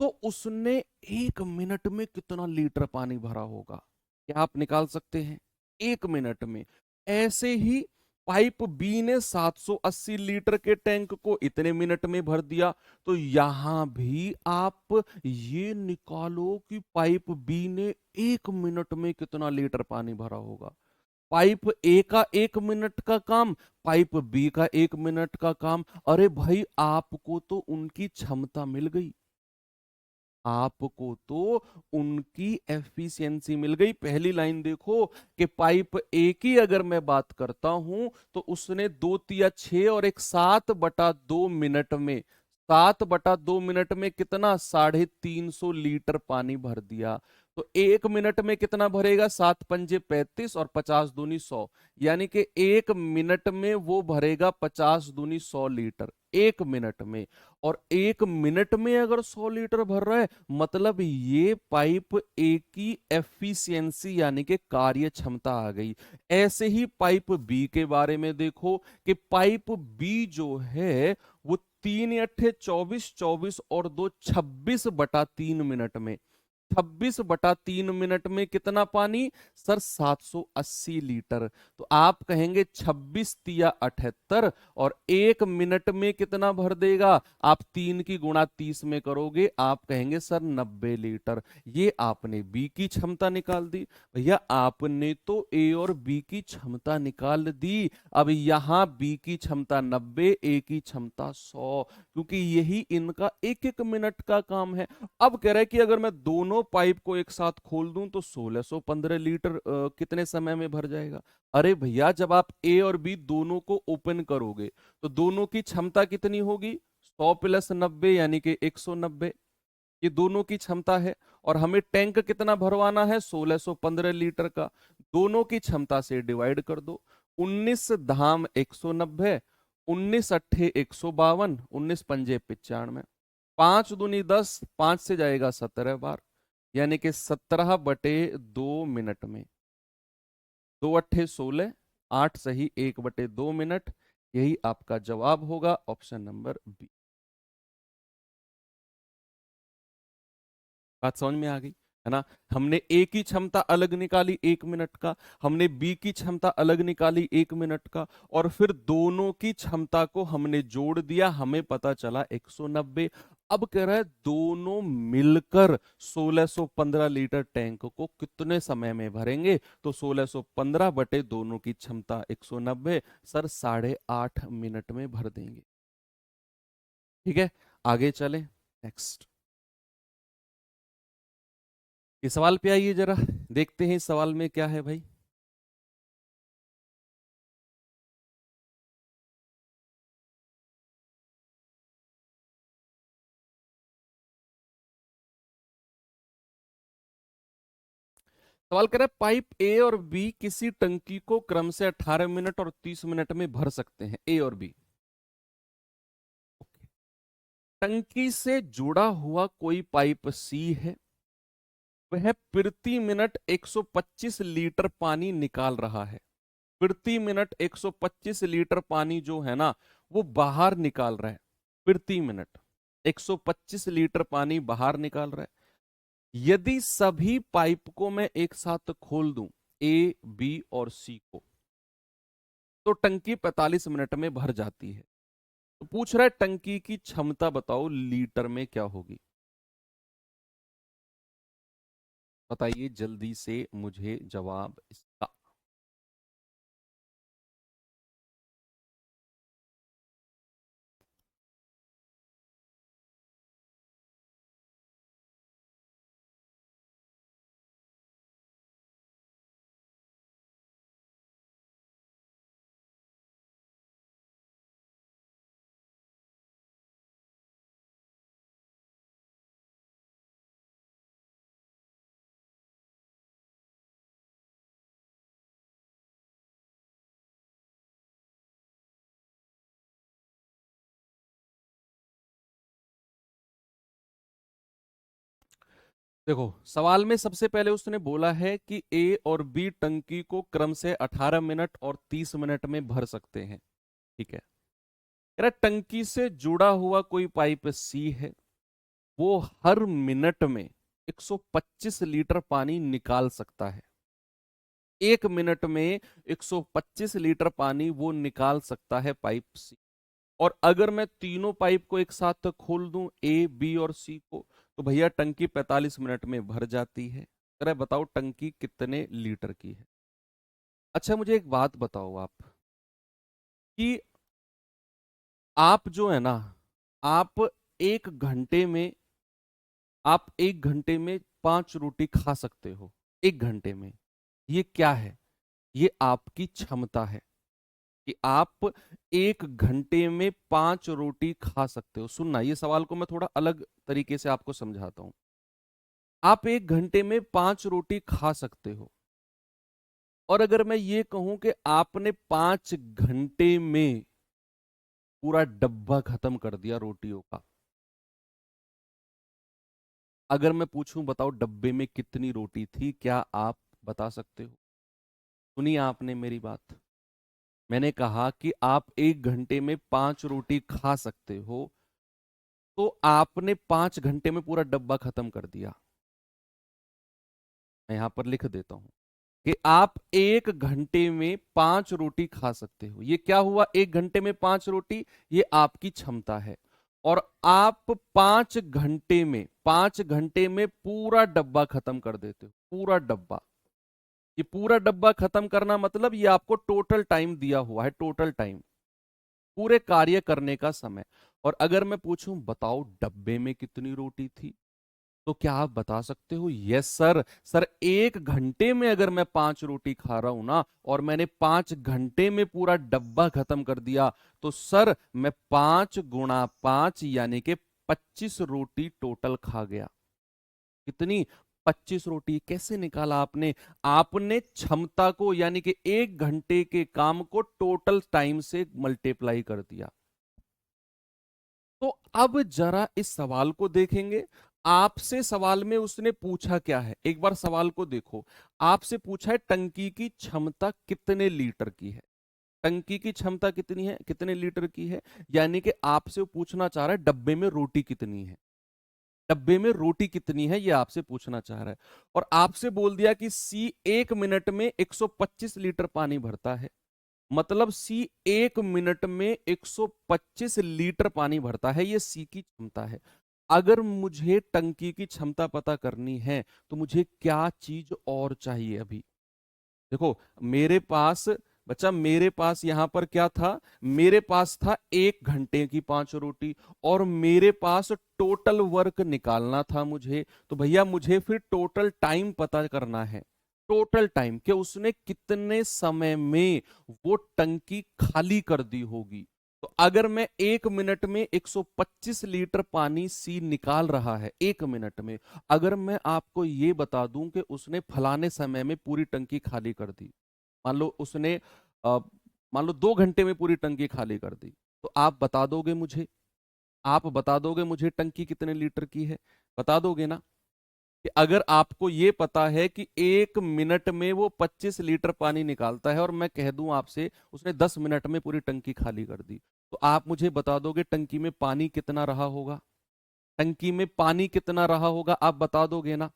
तो उसने 1 मिनट में कितना लीटर पानी भरा होगा, क्या आप निकाल सकते हैं 1 मिनट में। ऐसे ही पाइप बी ने 780 लीटर के टैंक को इतने मिनट में भर दिया, तो यहां भी आप ये निकालो कि पाइप बी ने 1 मिनट में कितना लीटर पानी भरा होगा। पाइप ए का 1 मिनट का काम, पाइप बी का 1 मिनट का काम। अरे भाई आपको तो उनकी क्षमता मिल गई, आपको तो उनकी एफिशिएंसी मिल गई। पहली लाइन देखो कि पाइप ए की अगर मैं बात करता हूं तो उसने 2 तिया 6 और एक 7/2 मिनट में, 7/2 मिनट में कितना 350 लीटर पानी भर दिया। तो 1 मिनट में कितना भरेगा, 7×5 = 35 और 50×2 = 100, यानी कि 1 मिनट में वो भरेगा 50×2 = 100 लीटर 1 मिनट में। और 1 मिनट में अगर 100 लीटर भर रहा है, मतलब ये पाइप ए की एफिशिएंसी यानी कि कार्य क्षमता आ गई। ऐसे ही पाइप बी के बारे में देखो कि पाइप बी जो है वो 3 × 8 = 24, 24 और 2 = 26/3 मिनट में, 26/3 मिनट में कितना पानी सर 780 लीटर। तो आप कहेंगे 26 तिया 78 और 1 मिनट में कितना भर देगा, आप 3 की गुणा 30 में करोगे, आप कहेंगे सर 90 लीटर। ये आपने बी की क्षमता निकाल दी। भैया आपने तो ए और बी की क्षमता निकाल दी, अब यहां बी की क्षमता 90, ए की क्षमता 100, क्योंकि यही इनका 1-1 मिनट का काम है। अब कह रहा है कि अगर मैं दोनों पाइप को एक साथ खोल दूं तो 1615 लीटर कितने समय में भर जाएगा। अरे भैया जब आप ए और बी दोनों को ओपन करोगे तो दोनों की क्षमता कितनी होगी, 100 + 90 यानी कि 190, ये दोनों की क्षमता है। और हमें टैंक कितना भरवाना है, 1615 लीटर का, दोनों की क्षमता से डिवाइड कर दो। 19 धाम 190, 19 अट्ठे 152, 19 पंजे 95, 5 दूनी 10, 5 से जाएगा 17 बार, यानी कि 17/2 मिनट में। 2 अट्ठे 16, 8 सही 1/2 मिनट। यही आपका जवाब होगा, ऑप्शन नंबर बी। बात समझ में आ गई है ना। हमने ए की क्षमता अलग निकाली 1 मिनट का, हमने बी की क्षमता अलग निकाली 1 मिनट का, और फिर दोनों की क्षमता को हमने जोड़ दिया, हमें पता चला 190। अब कह रहा है दोनों मिलकर 1615 लीटर टैंक को कितने समय में भरेंगे, तो 1615 बटे दोनों की क्षमता 190, सर 8.5 मिनट में भर देंगे। ठीक है, आगे चलें, नेक्स्ट इस सवाल पे आइए, जरा देखते हैं इस सवाल में क्या है भाई। सवाल कर रहा है पाइप ए और बी किसी टंकी को क्रम से 18 मिनट और 30 मिनट में भर सकते हैं, ए और बी। टंकी से जुड़ा हुआ कोई पाइप सी है, वह प्रति मिनट 125 लीटर पानी निकाल रहा है। प्रति मिनट 125 लीटर पानी जो है ना वो बाहर निकाल रहा है। प्रति मिनट 125 लीटर पानी बाहर निकाल रहा है। यदि सभी पाइप को मैं एक साथ खोल दूं, ए बी और सी को, तो टंकी 45 मिनट में भर जाती है। तो पूछ रहा है टंकी की क्षमता बताओ लीटर में क्या होगी। बताइए जल्दी से मुझे जवाब इसका। देखो सवाल में सबसे पहले उसने बोला है कि ए और बी टंकी को क्रम से 18 मिनट और 30 मिनट में भर सकते हैं। ठीक है, कह रहा टंकी से जुड़ा हुआ कोई पाइप सी है, वो हर मिनट में 125 लीटर पानी निकाल सकता है। एक मिनट में 125 लीटर पानी वो निकाल सकता है पाइप सी। और अगर मैं तीनों पाइप को एक साथ खोल दूं, ए बी और सी को, तो भैया टंकी 45 मिनट में भर जाती है। जरा बताओ टंकी कितने लीटर की है। अच्छा मुझे एक बात बताओ आप कि आप जो है ना, आप एक घंटे में आप एक घंटे में 5 रोटी खा सकते हो, एक घंटे में। ये क्या है, ये आपकी क्षमता है कि आप एक घंटे में 5 रोटी खा सकते हो। सुनना, ये सवाल को मैं थोड़ा अलग तरीके से आपको समझाता हूं। आप एक घंटे में 5 रोटी खा सकते हो, और अगर मैं ये कहूं कि आपने 5 घंटे में पूरा डब्बा खत्म कर दिया रोटियों का, अगर मैं पूछूं बताओ डब्बे में कितनी रोटी थी, क्या आप बता सकते हो। सुनिए आपने मेरी बात, मैंने कहा कि आप एक घंटे में 5 रोटी खा सकते हो, तो आपने 5 घंटे में पूरा डब्बा खत्म कर दिया। मैं यहां पर लिख देता हूं कि आप एक घंटे में 5 रोटी खा सकते हो। ये क्या हुआ, एक घंटे में 5 रोटी, ये आपकी क्षमता है। और आप 5 घंटे में पूरा डब्बा खत्म कर देते हो, पूरा डब्बा। ये पूरा डब्बा खत्म करना मतलब ये आपको टोटल टाइम दिया हुआ है, टोटल टाइम, पूरे कार्य करने का समय। और अगर मैं पूछूं बताओ डब्बे में कितनी रोटी थी, तो क्या आप बता सकते हो। यस सर, सर एक घंटे में अगर मैं 5 रोटी खा रहा हूं ना, और मैंने 5 घंटे में पूरा डब्बा खत्म कर दिया, तो सर मैं 5 × 5 यानी कि 25 रोटी टोटल खा गया। कितनी, 25 रोटी। कैसे निकाला आपने, आपने क्षमता को यानी कि एक घंटे के काम को टोटल टाइम से मल्टीप्लाई कर दिया। तो अब जरा इस सवाल को देखेंगे। आपसे सवाल में उसने पूछा क्या है, एक बार सवाल को देखो। आपसे पूछा है टंकी की क्षमता कितने लीटर की है। टंकी की क्षमता कितनी है, कितने लीटर की है, यानी कि आपसे वो पूछना चाह रहा है डब्बे में रोटी कितनी है। डब्बे में रोटी कितनी है ये आपसे पूछना चाह रहा है। और आपसे बोल दिया कि सी एक मिनट में 125 लीटर पानी भरता है, मतलब सी एक मिनट में 125 लीटर पानी भरता है, ये सी की क्षमता है। अगर मुझे टंकी की क्षमता पता करनी है तो मुझे क्या चीज और चाहिए अभी? देखो मेरे पास, बच्चा मेरे पास यहां पर क्या था, मेरे पास था 1 घंटे की 5 रोटी, और मेरे पास टोटल वर्क निकालना था मुझे। तो भैया मुझे फिर टोटल टाइम पता करना है। टोटल टाइम कि उसने कितने समय में वो टंकी खाली कर दी होगी। तो अगर मैं 1 मिनट में 125 लीटर पानी सी निकाल रहा है 1 मिनट में, अगर मैं आपको ये बता दूं कि उसने फलाने समय में पूरी टंकी खाली कर दी, मान लो उसने अ, मान लो 2 घंटे में पूरी टंकी खाली कर दी, तो आप बता दोगे मुझे, आप बता दोगे मुझे टंकी कितने लीटर की है? बता दोगे ना? कि अगर आपको ये पता है कि 1 मिनट में वो 25 लीटर पानी निकालता है, और मैं कह दूं आपसे उसने 10 मिनट में पूरी टंकी खाली कर दी, तो आप मुझे बता दोगे टंकी में पानी कितना रहा होगा? टंकी में पानी कितना रहा होगा आप बता दोगे ना?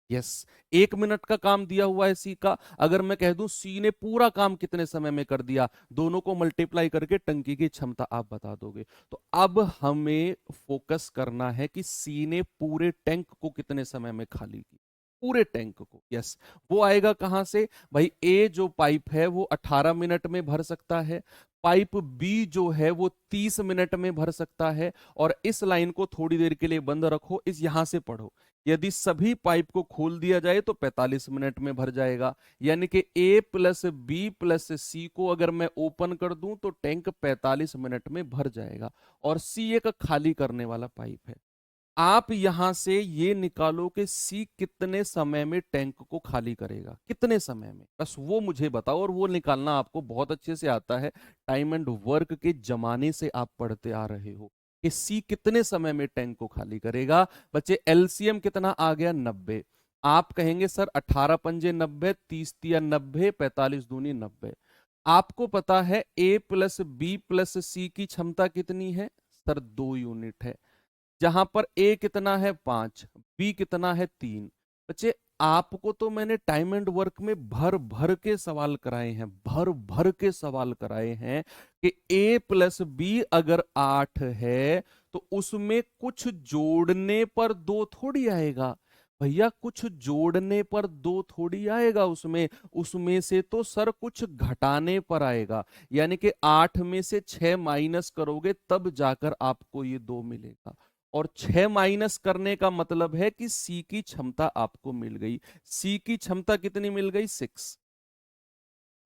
यस। 1 मिनट का काम दिया हुआ है सी का, अगर मैं कह दूं सी ने पूरा काम कितने समय में कर दिया, दोनों को मल्टीप्लाई करके टंकी की क्षमता आप बता दोगे। तो अब हमें फोकस करना है कि सी ने पूरे टैंक को कितने समय में खाली की, पूरे टैंक को। यस। वो आएगा कहां से भाई? ए जो पाइप है वो 18 मिनट में भर सकता है, पाइप बी जो है वो 30 मिनट में भर सकता है। और इस लाइन को थोड़ी देर के लिए बंद रखो, इस यहां से पढ़ो, यदि सभी पाइप को खोल दिया जाए तो 45 मिनट में भर जाएगा। यानी कि ए प्लस बी प्लस सी को अगर मैं ओपन कर दूं तो टैंक 45 मिनट में भर जाएगा। और सी एक खाली करने वाला पाइप है। आप यहां से ये निकालो कि सी कितने समय में टैंक को खाली करेगा, कितने समय में, बस वो मुझे बताओ। और वो निकालना आपको बहुत अच्छे से आता है, टाइम एंड वर्क के जमाने से आप पढ़ते आ रहे हो कि सी कितने समय में टैंक को खाली करेगा। बच्चे एलसीएम कितना आ गया? 90। आप कहेंगे सर 18 पंजे 90, 30 तिया 90, 45 दूनी 90। आपको पता है ए प्लस बी प्लस सी की क्षमता कितनी है? सर 2 यूनिट है। जहां पर ए कितना है? 5, बी कितना है? 3। बच्चे आपको तो मैंने टाइम एंड वर्क में भर भर के सवाल कराए हैं, भर भर के सवाल कराए हैं कि ए प्लस बी अगर 8 है तो उसमें कुछ जोड़ने पर 2 थोड़ी आएगा। भैया कुछ जोड़ने पर 2 थोड़ी आएगा उसमें, उसमें से तो सर कुछ घटाने पर आएगा। यानी कि 8 में से 6 माइनस करोगे तब जाकर आपको ये 2 मिलेगा। और 6 माइनस करने का मतलब है कि सी की क्षमता आपको मिल गई। सी की क्षमता कितनी मिल गई? 6।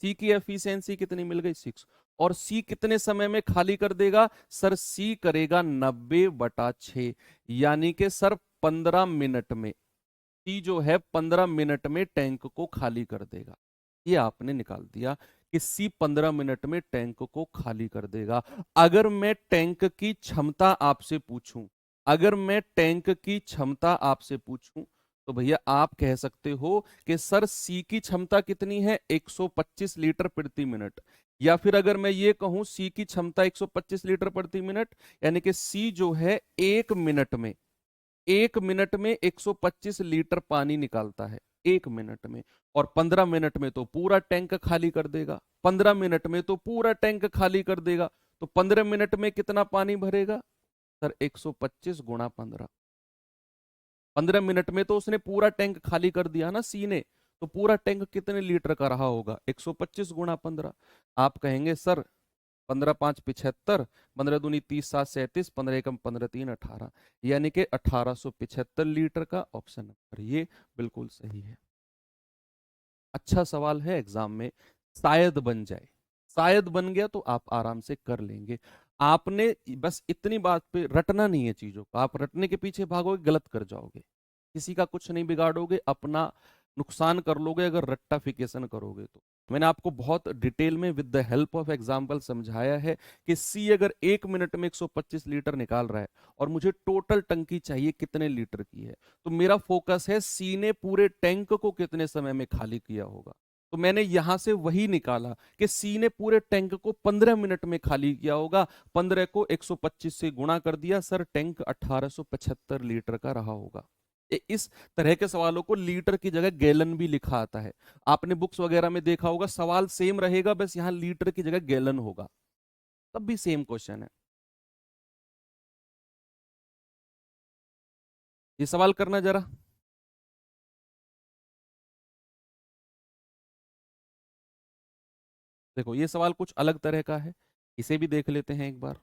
सी की एफिशिएंसी कितनी मिल गई? 6। और सी कितने समय में खाली कर देगा? सर सी करेगा 90/6, यानी कि सर 15 मिनट में सी जो है 15 मिनट में टैंक को खाली कर देगा। ये आपने निकाल दिया कि सी 15 मिनट में टैंक को खाली कर देगा। अगर मैं टैंक की क्षमता आपसे पूछूं, अगर मैं टैंक की क्षमता आपसे पूछूं तो भैया आप कह सकते हो कि सर सी की क्षमता कितनी है? 125 लीटर प्रति मिनट। या फिर अगर मैं ये कहूं सी की क्षमता 125 लीटर प्रति मिनट, यानी कि सी जो है 1 मिनट में, 1 मिनट में 125 लीटर पानी निकालता है 1 मिनट में। और 15 मिनट में तो पूरा टैंक खाली कर देगा, 15 मिनट में तो पूरा टैंक खाली कर देगा। तो 15 मिनट में कितना पानी भरेगा? सर 125 गुणा 15। 15 मिनट में तो उसने पूरा टैंक खाली कर दिया ना सी ने। तो पूरा टैंक कितने लीटर का रहा होगा? 125 गुणा 15। आप कहेंगे सर 15×5 = 75, 15×2 = 30, 7 × 37, 15×1 = 15, 3 = 18, यानी कि 1875 लीटर का ऑप्शन नंबर ये बिल्कुल सही है। अच्छा सवाल है, एग्जाम में शायद बन जाए, शायद बन गया तो आप आराम से कर लेंगे। आपने बस इतनी बात पे रटना नहीं है चीजों को, आप रटने के पीछे भागोगे गलत कर जाओगे, किसी का कुछ नहीं बिगाड़ोगे, अपना नुकसान कर लोगे अगर रट्टाफिकेशन करोगे तो। मैंने आपको बहुत डिटेल में with the help of example समझाया है कि सी अगर 1 मिनट में 125 लीटर निकाल रहा है और मुझे टोटल टंकी चाहिए कितने लीटर की है, तो मेरा फोकस है सी ने पूरे टैंक को कितने समय में खाली किया होगा। तो मैंने यहां से वही निकाला कि सी ने पूरे टैंक को 15 मिनट में खाली किया होगा। 15 को 125 से गुणा कर दिया, सर टैंक 1875 लीटर का रहा होगा। इस तरह के सवालों को लीटर की जगह गैलन भी लिखा आता है। आपने बुक्स वगैरह में देखा होगा, सवाल सेम रहेगा, बस यहां लीटर की जगह गैलन होगा, तब भी सेम क्वेश्चन है। ये सवाल करना जरा। देखो ये सवाल कुछ अलग तरह का है, इसे भी देख लेते हैं एक बार।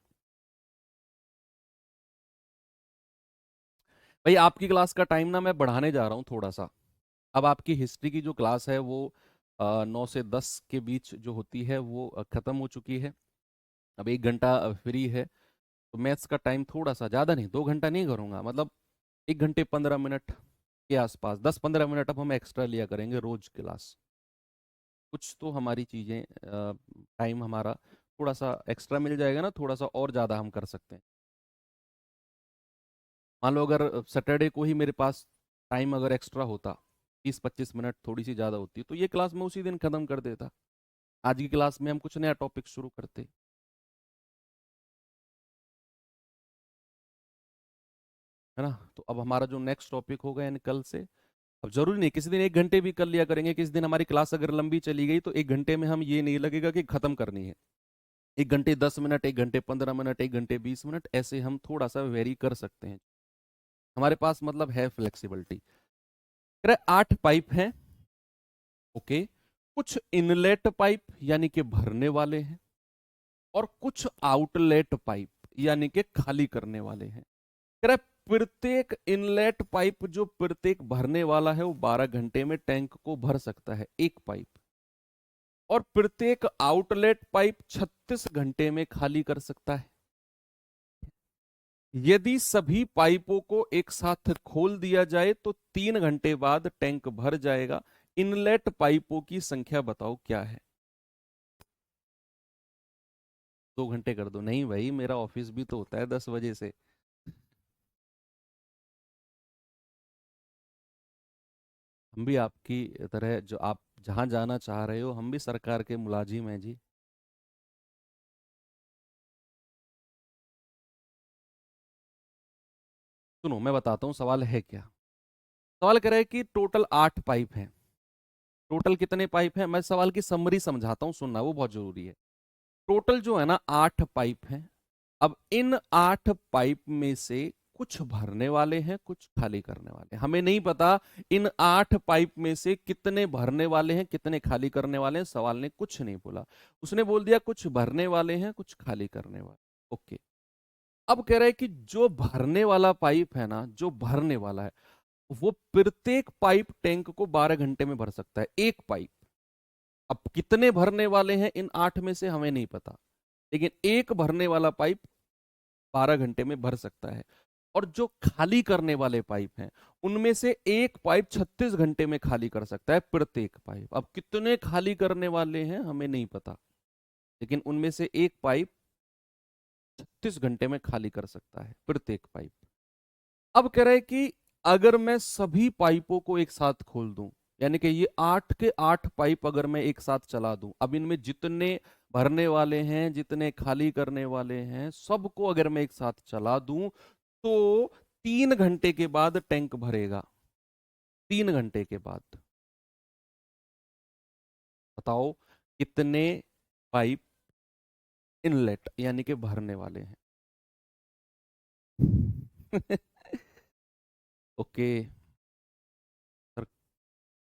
भाई आपकी क्लास का टाइम ना मैं बढ़ाने जा रहा हूँ थोड़ा सा। अब आपकी हिस्ट्री की जो क्लास है वो 9 से 10 के बीच जो होती है वो खत्म हो चुकी है। अब 1 घंटा फ्री है, तो मैथ्स का टाइम थोड़ा सा ज़्यादा नहीं, 2 घंटा नहीं करूँगा, मतलब 1 घंटे 15 मिनट के आसपास, 10-15 मिनट अब हम एक्स्ट्रा लिया करेंगे रोज क्लास। कुछ तो हमारी चीज़ें, टाइम हमारा थोड़ा सा एक्स्ट्रा मिल जाएगा ना, थोड़ा सा और ज़्यादा हम कर सकते हैं। मान लो अगर सैटरडे को ही मेरे पास टाइम अगर एक्स्ट्रा होता, 20-25 मिनट थोड़ी सी ज़्यादा होती, तो ये क्लास मैं उसी दिन ख़त्म कर देता। आज की क्लास में हम कुछ नया टॉपिक शुरू करते, है ना। तो अब हमारा जो नेक्स्ट टॉपिक होगा यानी कल से, अब जरूरी नहीं किसी दिन 1 घंटे भी कर लिया करेंगे, किसी दिन हमारी क्लास अगर लंबी चली गई तो 1 घंटे में हम ये नहीं लगेगा कि खत्म करनी है। 1 घंटे 10 मिनट, 1 घंटे 15 मिनट, 1 घंटे 20 मिनट, ऐसे हम थोड़ा सा वेरी कर सकते हैं। हमारे पास मतलब है फ्लेक्सिबिलिटी। 8 पाइप हैं, ओके। कुछ इनलेट पाइप यानी कि भरने वाले हैं, और कुछ आउटलेट पाइप यानी कि खाली करने वाले हैं। कह रहा है प्रत्येक इनलेट पाइप जो प्रत्येक भरने वाला है वो 12 घंटे में टैंक को भर सकता है, एक पाइप। और प्रत्येक आउटलेट पाइप 36 घंटे में खाली कर सकता है। यदि सभी पाइपों को एक साथ खोल दिया जाए तो 3 घंटे बाद टैंक भर जाएगा। इनलेट पाइपों की संख्या बताओ क्या है। 2 घंटे कर दो, नहीं भाई मेरा ऑफिस भी तो होता है 10 बजे से। हम भी आपकी तरह, जो आप जहां जाना चाह रहे हो, हम भी सरकार के मुलाजिम हैं जी। सुनो मैं बताता हूँ सवाल है क्या। सवाल कह रहा है कि टोटल 8 पाइप हैं। टोटल कितने पाइप हैं, मैं सवाल की समरी समझाता हूँ, सुनना वो बहुत जरूरी है। टोटल जो है ना 8 पाइप हैं। अब इन 8 पाइप में से कुछ भरने वाले हैं, कुछ खाली करने वाले हैं। हमें नहीं पता इन 8 पाइप में से कितने भरने वाले हैं, कितने खाली करने वाले हैं। सवाल ने कुछ नहीं बोला, उसने बोल दिया कुछ भरने वाले हैं, कुछ खाली करने वाले। ओके। अब कह रहा है कि जो भरने वाला पाइप है ना, जो भरने वाला है, वो प्रत्येक पाइप टैंक को 12 घंटे में भर सकता है, एक पाइप। अब कितने भरने वाले हैं इन 8 में से हमें नहीं पता, लेकिन एक भरने वाला पाइप 12 घंटे में भर सकता है। और जो खाली करने वाले पाइप हैं, उनमें से एक पाइप 36 घंटे में खाली कर सकता है, प्रत्येक पाइप। अब कितने खाली करने वाले हैं हमें नहीं पता, लेकिन उनमें से एक पाइप 36 घंटे में खाली कर सकता है, प्रत्येक पाइप। अब कह रहे हैं कि अगर मैं सभी पाइपों को एक साथ खोल दूं, यानी कि ये 8 के 8 पाइप अगर मैं एक साथ चला दूं, अब इनमें जितने भरने वाले हैं, जितने खाली करने वाले हैं, सबको अगर मैं एक साथ चला दूं, तो 3 घंटे के बाद टैंक भरेगा। 3 घंटे के बाद बताओ कितने पाइप इनलेट यानी कि भरने वाले हैं। ओके सर,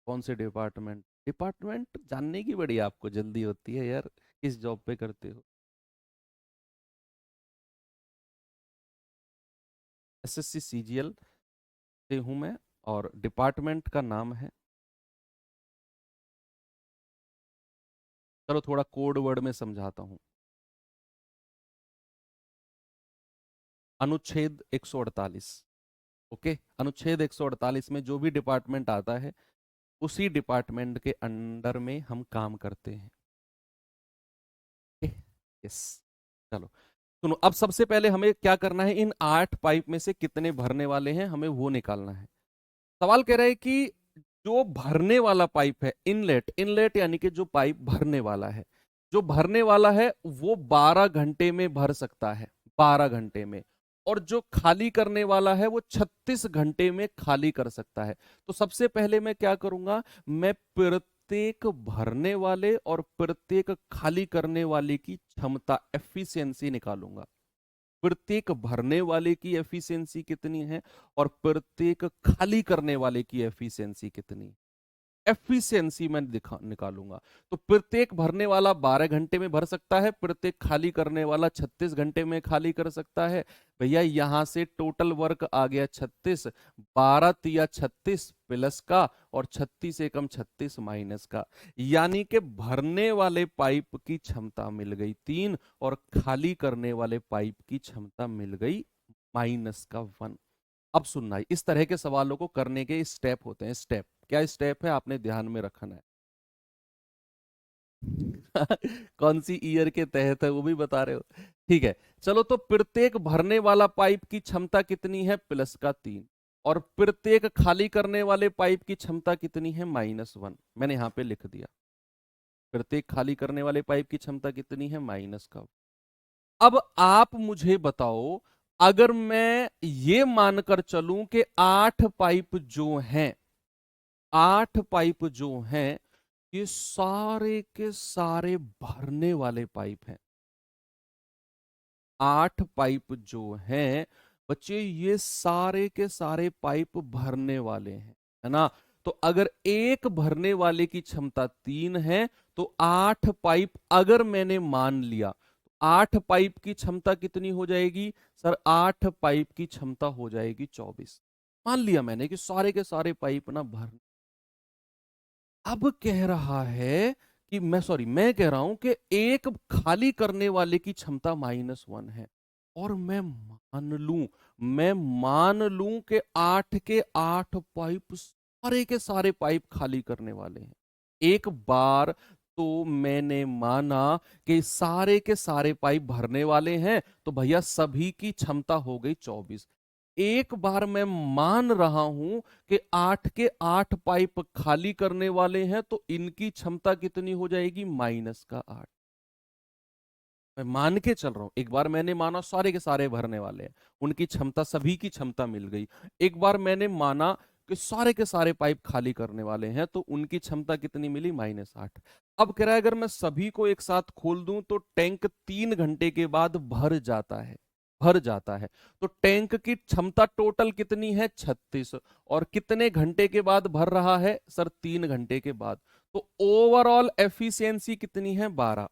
कौन से डिपार्टमेंट, डिपार्टमेंट जानने की बड़ी आपको जल्दी होती है यार, किस जॉब पे करते हो। एसएससी सीजीएल से हूं मैं, और डिपार्टमेंट का नाम है, चलो थोड़ा कोड वर्ड में समझाता हूं। अनुच्छेद 148। ओके, अनुच्छेद 148 में जो भी डिपार्टमेंट आता है, उसी डिपार्टमेंट के अंडर में हम काम करते हैं। यस, चलो सुनो, अब सबसे पहले हमें क्या करना है, इन 8 पाइप में से कितने भरने वाले हैं हमें वो निकालना है। सवाल कह रहा है कि जो भरने वाला पाइप है, इनलेट, इनलेट यानी कि जो पाइप भरने वाला है, जो भरने वाला है वो 12 घंटे में भर सकता है, 12 घंटे में। और जो खाली करने वाला है वो 36 घंटे में खाली कर सकता है। तो सबसे पहले मैं क्या करूंगा, मैं प्रत्येक भरने वाले और प्रत्येक खाली करने वाले की क्षमता, एफिशिएंसी निकालूंगा। प्रत्येक भरने वाले की एफिशिएंसी कितनी है और प्रत्येक खाली करने वाले की एफिशिएंसी कितनी है। एफिशिएंसी मैं निकालूंगा। तो प्रत्येक भरने वाला 12 घंटे में भर सकता है, प्रत्येक खाली करने वाला 36 घंटे में खाली कर सकता है। भैया यहां से टोटल वर्क आ गया 36, 12 तिया 36 प्लस का और 36 एकम 36 माइनस का, यानी कि भरने वाले पाइप की क्षमता मिल गई 3 और खाली करने वाले पाइप की क्षमता मिल गई माइनस का 1। अब सुनना है, इस तरह के सवालों को करने के स्टेप होते हैं। स्टेप क्या स्टेप है आपने ध्यान में रखना है। कौन सी ईयर के तहत है वो भी बता रहे हो, ठीक है। चलो तो प्रत्येक भरने वाला पाइप की क्षमता कितनी है, प्लस का 3, और प्रत्येक खाली करने वाले पाइप की क्षमता कितनी है, -1। मैंने यहां पे लिख दिया, प्रत्येक खाली करने वाले पाइप की क्षमता कितनी है, माइनस का। अब आप मुझे बताओ, अगर मैं ये मानकर चलूं कि 8 पाइप जो हैं, 8 पाइप जो हैं ये सारे के सारे भरने वाले पाइप हैं। 8 पाइप जो हैं बच्चे ये सारे के सारे पाइप भरने वाले हैं, है ना। तो अगर एक भरने वाले की क्षमता 3 है तो 8 पाइप अगर मैंने मान लिया, 8 पाइप की क्षमता कितनी हो जाएगी सर, 8 पाइप की क्षमता हो जाएगी 24। मान लिया मैंने कि सारे के सारे पाइप ना भर। अब कह रहा है कि मैं कह रहा हूं कि एक खाली करने वाले की क्षमता -1 है, और मैं मान लूं कि 8 के 8 पाइप सारे के सारे पाइप खाली करने वाले हैं। एक बार तो मैंने माना कि सारे के सारे पाइप भरने वाले हैं, तो भैया सभी की क्षमता हो गई 24। एक बार मैं मान रहा हूं कि 8 के 8 पाइप खाली करने वाले हैं, तो इनकी क्षमता कितनी हो जाएगी, -8। मैं मान के चल रहा हूं, एक बार मैंने माना सारे के सारे भरने वाले हैं, उनकी क्षमता सभी की क्षमता मिल गई। एक बार मैंने माना कि सारे के सारे पाइप खाली करने वाले हैं, तो उनकी क्षमता कितनी मिली, -8। अब कह रहा है अगर मैं सभी को एक साथ खोल दूं तो टैंक 3 घंटे के बाद भर जाता है, भर जाता है। तो टैंक की क्षमता टोटल कितनी है, 36, और कितने घंटे के बाद भर रहा है सर, 3 घंटे के बाद। तो ओवरऑल एफिशिएंसी कितनी है, 12।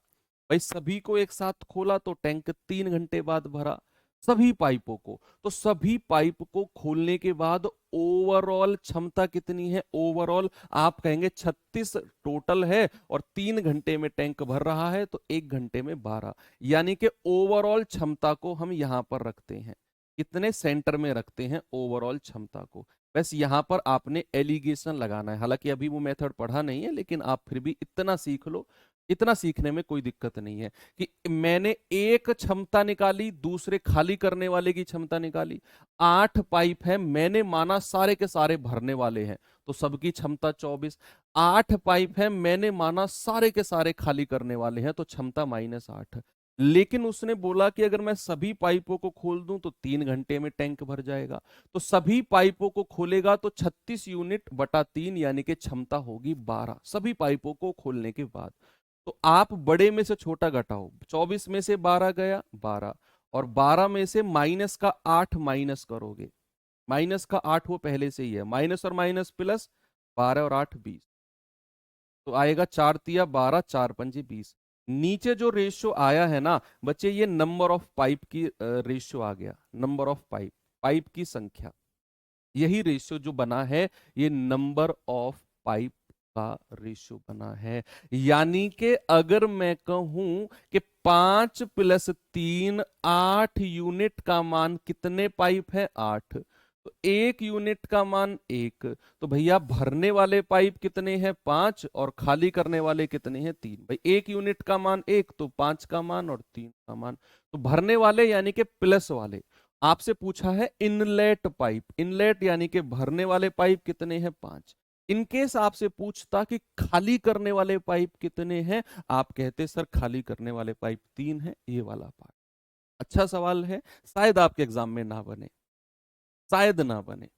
भाई सभी को एक साथ खोला तो टैंक 3 घंटे बाद भरा, सभी पाइपों को। तो सभी पाइप को खोलने के बाद ओवरऑल क्षमता कितनी है, ओवरऑल आप कहेंगे 36 टोटल है, और 3 घंटे में टैंक भर रहा है, तो 1 घंटे में 12, यानी कि ओवरऑल क्षमता को हम यहां पर रखते हैं, कितने सेंटर में रखते हैं ओवरऑल क्षमता को। बस यहां पर आपने एलिगेशन लगाना है, हालांकि अभी वो मेथड पढ़ा नहीं है, लेकिन आप फिर भी इतना सीख लो, इतना सीखने में कोई दिक्कत नहीं है कि मैंने एक क्षमता निकाली, दूसरे खाली करने वाले की क्षमता निकाली। 8 पाइप है, मैंने माना सारे के सारे भरने वाले हैं, तो सबकी क्षमता 24। 8 पाइप है, मैंने माना सारे के सारे खाली करने वाले हैं, तो क्षमता -8। लेकिन उसने बोला कि अगर मैं सभी पाइपों को खोल दूं तो 3 घंटे में टैंक भर जाएगा। तो सभी पाइपों को खोलेगा तो 36 यूनिट बटा 3, यानी कि क्षमता होगी 12 सभी पाइपों को खोलने के बाद। तो आप बड़े में से छोटा घटाओ, 24 में से 12 गया 12, और 12 में से -8 माइनस करोगे, -8 वो पहले से ही है, माइनस और माइनस प्लस, 12 और 8 20, तो आएगा 4 तिया 12, 4 पंजे 20। नीचे जो रेशियो आया है ना बच्चे, ये नंबर ऑफ पाइप की रेशियो आ गया, नंबर ऑफ पाइप, पाइप की संख्या, यही रेशियो जो बना है ये नंबर ऑफ पाइप का रेशियो बना है। यानी कि अगर मैं कहूं कि 5 + 3 8 यूनिट का मान कितने पाइप है, 8, तो 1 यूनिट का मान 1, तो भैया भरने वाले पाइप कितने हैं, 5, और खाली करने वाले कितने हैं, 3। भाई 1 यूनिट का मान 1, तो 5 का मान और 3 का मान, तो भरने वाले यानी कि प्लस वाले। आपसे पूछा है इनलेट पाइप, इनलेट यानी कि भरने वाले पाइप कितने हैं, 5। इनकेस आपसे पूछता कि खाली करने वाले पाइप कितने हैं, आप कहते सर खाली करने वाले पाइप 3 है, ये वाला पार्ट। अच्छा सवाल है, शायद आपके एग्जाम में ना बने, शायद ना बने।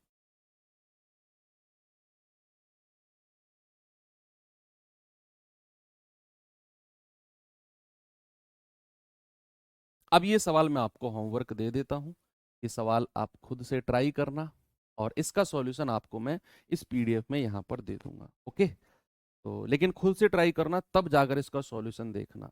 अब ये सवाल मैं आपको होमवर्क दे देता हूँ, ये सवाल आप खुद से ट्राई करना और इसका सॉल्यूशन आपको मैं इस पीडीएफ में यहाँ पर दे दूंगा। ओके, तो लेकिन खुद से ट्राई करना, तब जाकर इसका सॉल्यूशन देखना।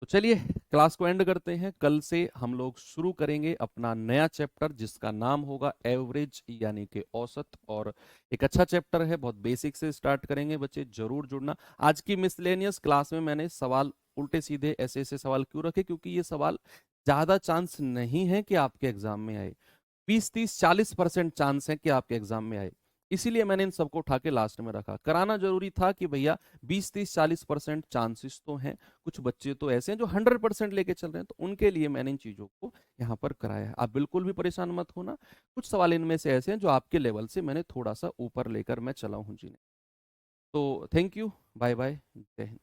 तो चलिए क्लास को एंड करते हैं। कल से हम लोग शुरू करेंगे अपना नया चैप्टर जिसका नाम होगा एवरेज यानी कि औसत, और एक अच्छा चैप्टर है, बहुत बेसिक से स्टार्ट करेंगे। बच्चे जरूर जुड़ना। आज की मिसलेनियस क्लास में मैंने सवाल उल्टे सीधे ऐसे ऐसे सवाल क्यों रखे, क्योंकि ये सवाल ज्यादा चांस नहीं है कि आपके एग्जाम में आए, 20-30-40% चांस है कि आपके एग्जाम में आए, इसीलिए मैंने इन सबको उठा के लास्ट में रखा। कराना जरूरी था कि भैया 20-30-40% चांसेस तो हैं, कुछ बच्चे तो ऐसे हैं जो 100% लेके चल रहे हैं, तो उनके लिए मैंने इन चीजों को यहाँ पर कराया है। आप बिल्कुल भी परेशान मत होना, कुछ सवाल इनमें से ऐसे हैं जो आपके लेवल से मैंने थोड़ा सा ऊपर लेकर मैं चला हूँ जी। तो थैंक यू, बाय बाय, जय हिंद।